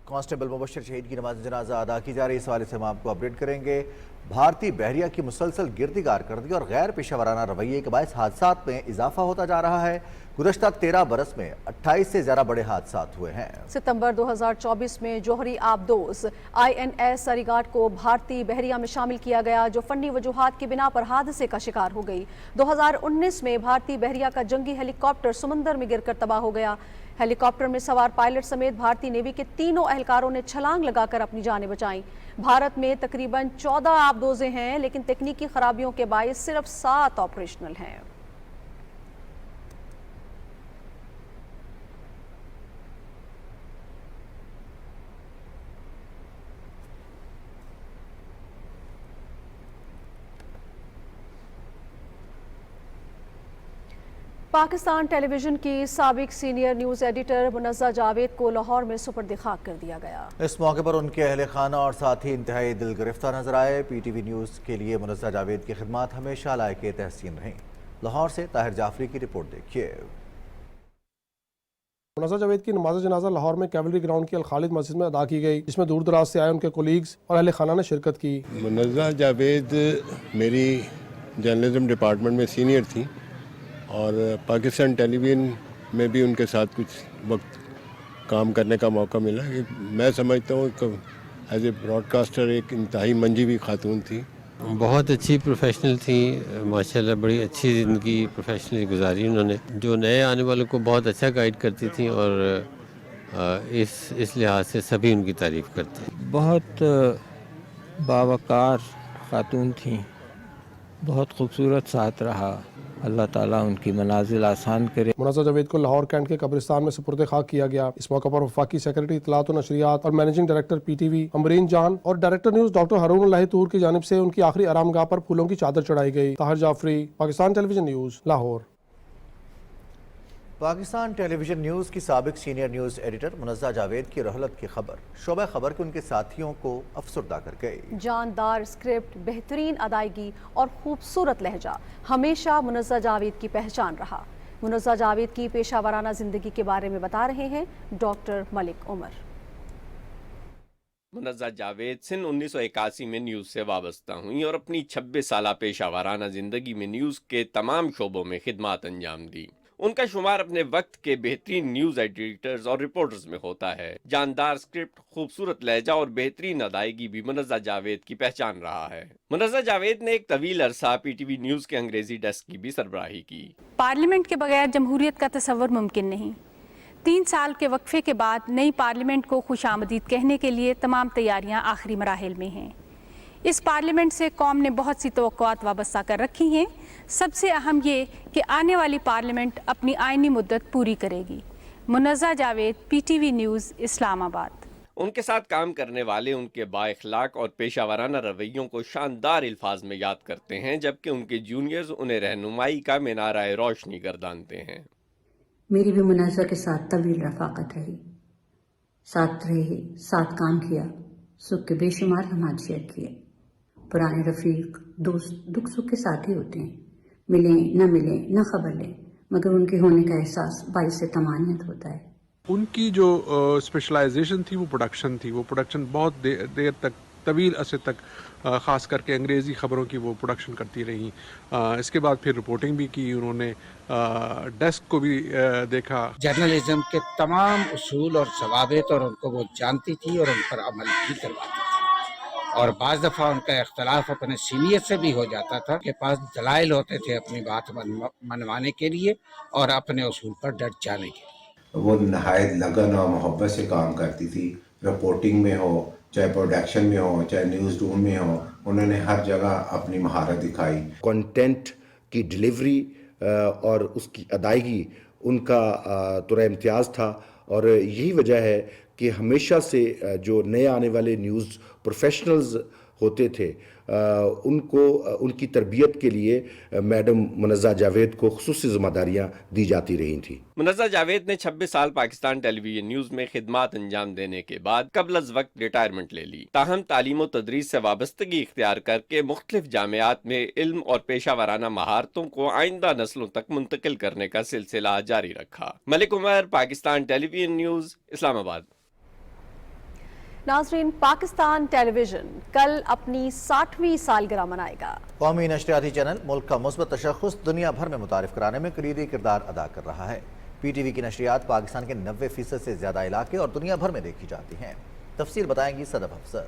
[SPEAKER 1] कांस्टेबल मुबशर शहीद की नमाज जनाजा अदा की जा रही है। इस हवाले से हम आपको अपडेट करेंगे। भारतीय बहरिया की मुसलसल गिरदी कारकर्दगी और गैर पेशावराना रवैये के बायस हादसात में इजाफा होता जा रहा है। गुज़श्ता 13 बरस में 28 से ज़्यादा बड़े हादसात हुए हैं।
[SPEAKER 2] सितंबर 2024 में जोहरी आबदोज INS अरीगाट को भारतीय बहरिया में शामिल किया गया जो फनी वजूहात की बिना पर हादसे का शिकार हो गई। 2019 में भारतीय बहरिया का जंगी हेलीकॉप्टर समंदर में गिरकर तबाह हो गया। हेलीकॉप्टर में सवार पायलट समेत भारतीय नेवी के तीनों एहलकारों ने छलांग लगाकर अपनी जानें बचाईं। भारत में तकरीबन 14 आबदोजें हैं लेकिन तकनीकी खराबियों के बायस सिर्फ 7 ऑपरेशनल हैं। पाकिस्तान टेलीविजन की साबिक senior news editor Munazza Javed को लाहौर में सुपर्द खाक कर दिया गया।
[SPEAKER 1] इस मौके पर उनके अहले खाना और साथी इंतहाई दिल गिरफ्तार नजर आए। PTV न्यूज़ के लिए मुनज़्ज़ा जावेद की खिदमत हमेशा लायक तहसीन रहीं। लाहौर से ताहिर जाफरी की रिपोर्ट देखिए।
[SPEAKER 6] मुनज़्ज़र जावेद की नमाज जनाजा लाहौर में कैवलरी ग्राउंड की अल खालिद मस्जिद में अदा की गई, जिसमें दूर दराज से आए उनके कोलीग्स और अहले खाना ने शिरकत की।
[SPEAKER 7] मुनज़्ज़र जावेद मेरी जर्नलिज्म डिपार्टमेंट में सीनियर थी और पाकिस्तान टेलीविज़न में भी उनके साथ कुछ वक्त काम करने का मौका मिला। मैं समझता हूँ एज ए ब्रॉडकास्टर एक इंतहाई मंजीवी खातून थी।
[SPEAKER 8] बहुत अच्छी प्रोफेशनल थी माशाल्लाह, बड़ी अच्छी ज़िंदगी प्रोफेशनली गुजारी उन्होंने, जो नए आने वालों को बहुत अच्छा गाइड करती थी और इस लिहाज से सभी उनकी तारीफ़ करते हैं।
[SPEAKER 10] बहुत बावकार खातून थी, बहुत खूबसूरत साथ रहा, अल्लाह ताला उनकी मनाजिल आसान करे।
[SPEAKER 6] मुनज़्ज़र जावेद को लाहौर कैंट के कब्रिस्तान में सुपुर्द खाक किया गया। इस मौके पर वफाकी सेक्रेटरी इत्तलात और नशरियात और मैनेजिंग डायरेक्टर PTV अमरीन जान और डायरेक्टर न्यूज़ डॉक्टर हारून अल्लाही तूर की जानिब से उनकी आखिरी आरामगाह पर फूलों की चादर चढ़ाई गई। Tahir Jafri, Pakistan television news, Lahore.
[SPEAKER 1] Pakistan television news की साबिक senior news editor Munazzar Javed की रहलत की खबर शोबा खबर के उनके साथियों को अफसरदा कर गई।
[SPEAKER 2] जानदार स्क्रिप्ट, बेहतरीन अदायगी और खूबसूरत लहजा हमेशा मुनज़्ज़र जावेद की पहचान रहा। मुनज़्ज़र जावेद की पेशावराना जिंदगी के बारे में बता रहे हैं डॉक्टर मलिक उमर।
[SPEAKER 12] मुनज़्ज़र जावेद सन 1981 में न्यूज़ से वाबस्ता हुई और अपनी 26 साला पेशावराना ज़िंदगी में न्यूज़ के तमाम शोबों में खिदमत अंजाम दी। उनका शुमार अपने वक्त के बेहतरीन न्यूज़ एडिटर्स और रिपोर्टर्स में होता है। जानदार स्क्रिप्ट, खूबसूरत लहजा और बेहतरीन अदायगी भी मुनज़्ज़र जावेद की पहचान रहा है। मुनज़्ज़र जावेद ने एक तवील अरसा PTV न्यूज़ के अंग्रेजी डेस्क की भी सरबराही की।
[SPEAKER 13] पार्लियामेंट के बगैर जमहूरियत का तस्वर मुमकिन नहीं। 3 साल के वक्फे के बाद नई पार्लियामेंट को खुशामदीद कहने के लिए तमाम तैयारियां आखिरी मराहिल में हैं। इस पार्लियामेंट से कौम ने बहुत सी तवक्कुआत वाबस्ता कर रखी हैं। सबसे अहम ये कि आने वाली पार्लियामेंट अपनी आइनी मुद्दत पूरी करेगी। मुनज़्ज़र जावेद, PTV न्यूज़, इस्लामाबाद।
[SPEAKER 12] उनके साथ काम करने वाले उनके बाइखलाक और पेशावराना रवैयों को शानदार अल्फाज में याद करते हैं, जबकि उनके जूनियर्स उन्हें रहनुमाई का मीनार रोशनी गर्दानते हैं।
[SPEAKER 27] मेरी भी मुनज़्ज़र के साथ तवील रफ़ाक़त रही, साथ रहे, साथ काम किया, सुख के बेशुमार लम्हात शेयर किए। पुराने रफ़ीक, दोस्त दुख सुख के साथ ही होते हैं, मिले न मिले न खबर लें, मगर उनके होने का एहसास बाइस से तमानियत होता है।
[SPEAKER 28] उनकी जो स्पेशलाइजेशन थी वो प्रोडक्शन बहुत देर तक, तवील अरसे तक ख़ास करके अंग्रेज़ी ख़बरों की वो प्रोडक्शन करती रहीं। इसके बाद फिर रिपोर्टिंग भी की उन्होंने, डेस्क को भी देखा।
[SPEAKER 29] जर्नलिज्म के तमाम उसूल और ज़वाबित और उनको वो जानती थी और उन पर अमल भी करवाती थी। और बाज़ दफ़ा उनका इख्तलाफ अपने सीनियर से भी हो जाता था, के पास दलाइल होते थे अपनी बात मनवाने के लिए और अपने उसूल पर डट जाने के।
[SPEAKER 30] वो नहायत लगन और मोहब्बत से काम करती थी, रिपोर्टिंग में हो, चाहे प्रोडक्शन में हो, चाहे न्यूज़ रूम में हो, उन्होंने हर जगह अपनी महारत दिखाई।
[SPEAKER 31] कंटेंट की डिलीवरी और उसकी अदायगी उनका तुरा इम्तियाज़ था और यही वजह है कि हमेशा से जो नए आने वाले न्यूज़ प्रोफेशनल्स होते थे उनको उनकी तरबियत के लिए मैडम मुनज़्ज़र जावेद को खुसूसी ज़िम्मेदारियाँ दी जाती रही थी।
[SPEAKER 12] मुनज़्ज़र जावेद ने 26 साल पाकिस्तान टेलीविजन न्यूज़ में खिदमत अंजाम देने के बाद कबल अज़ वक्त रिटायरमेंट ले ली। ताहम तालीम और तदरीस से वाबस्तगी इख्तियार करके मुख्तलिफ जामियात में इल्म और पेशावराना महारतों को आइंदा नस्लों तक मुंतकिल करने का सिलसिला जारी रखा। Malik Umar, Pakistan television news, Islamabad.
[SPEAKER 2] नाज़रीन, पाकिस्तान टेलीविजन कल अपनी 60वीं सालगिरह मनाएगा।
[SPEAKER 1] कौमी नशरियाती चैनल मुल्क का मुस्बत तशख़्ख़ुस दुनिया भर में मुतारिफ कराने में कलीदी किरदार अदा कर रहा है। PTV की नशरियात पाकिस्तान के 90% से ज़्यादा इलाके और दुनिया भर में देखी जाती हैं। तफसील बताएंगी सदफ अफसर।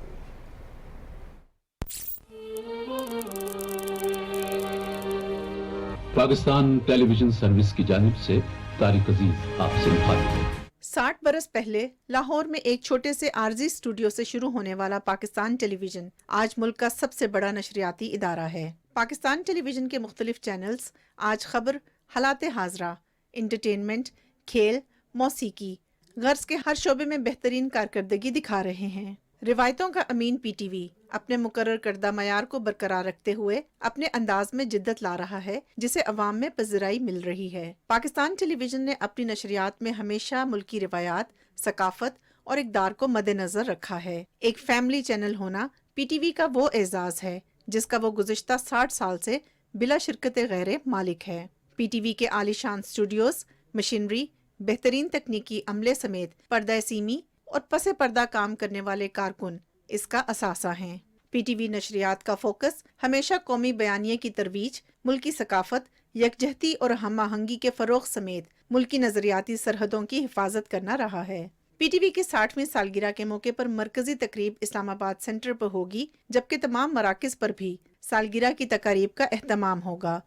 [SPEAKER 32] पाकिस्तान टेलीविजन सर्विस की जानिब से तारिक अजीज आपसे मुखातिब।
[SPEAKER 33] 60 बरस पहले लाहौर में एक छोटे से आरजी स्टूडियो से शुरू होने वाला पाकिस्तान टेलीविजन आज मुल्क का सबसे बड़ा नशरियाती इदारा है। पाकिस्तान टेलीविजन के मुख्तलिफ चैनल्स आज खबर, हालात हाजरा, इंटरटेनमेंट, खेल, मौसीकी, गर्ज के हर शोबे में बेहतरीन कारकर्दगी दिखा रहे हैं। रिवायतों का अमीन PTV अपने मुकर्रर करदा मयार को बरकरार रखते हुए अपने अंदाज में जिद्दत ला रहा है, जिसे अवाम में पज़िराई मिल रही है। पाकिस्तान टेलीविजन ने अपनी नशरियात में हमेशा मुल्की रिवायात, सकाफत और इक़दार को मद्देनजर रखा है। एक फैमिली चैनल होना PTV का वो एजाज है जिसका वो गुज़िश्ता 60 साल से बिला शिरकत गैरे मालिक है। PTV के आलीशान स्टूडियोज, मशीनरी, बेहतरीन तकनीकी अमले समेत पर्दा सीमी और पसे पर्दा काम करने वाले कारकुन इसका असासा हैं। पीटीवी नशरियात का फोकस हमेशा कौमी बयानिए की तरवीज, मुल्की सकाफत, यकजहती और हम आहंगी के फरोग समेत मुल्की नजरियाती सरहदों की हिफाजत करना रहा है। पीटीवी की 60वीं सालगिरह के मौके पर मरकजी तकरीब इस्लामाबाद सेंटर पर होगी, जबकि तमाम मराकज़ पर भी सालगिरह की तकारीब का एहतमाम होगा।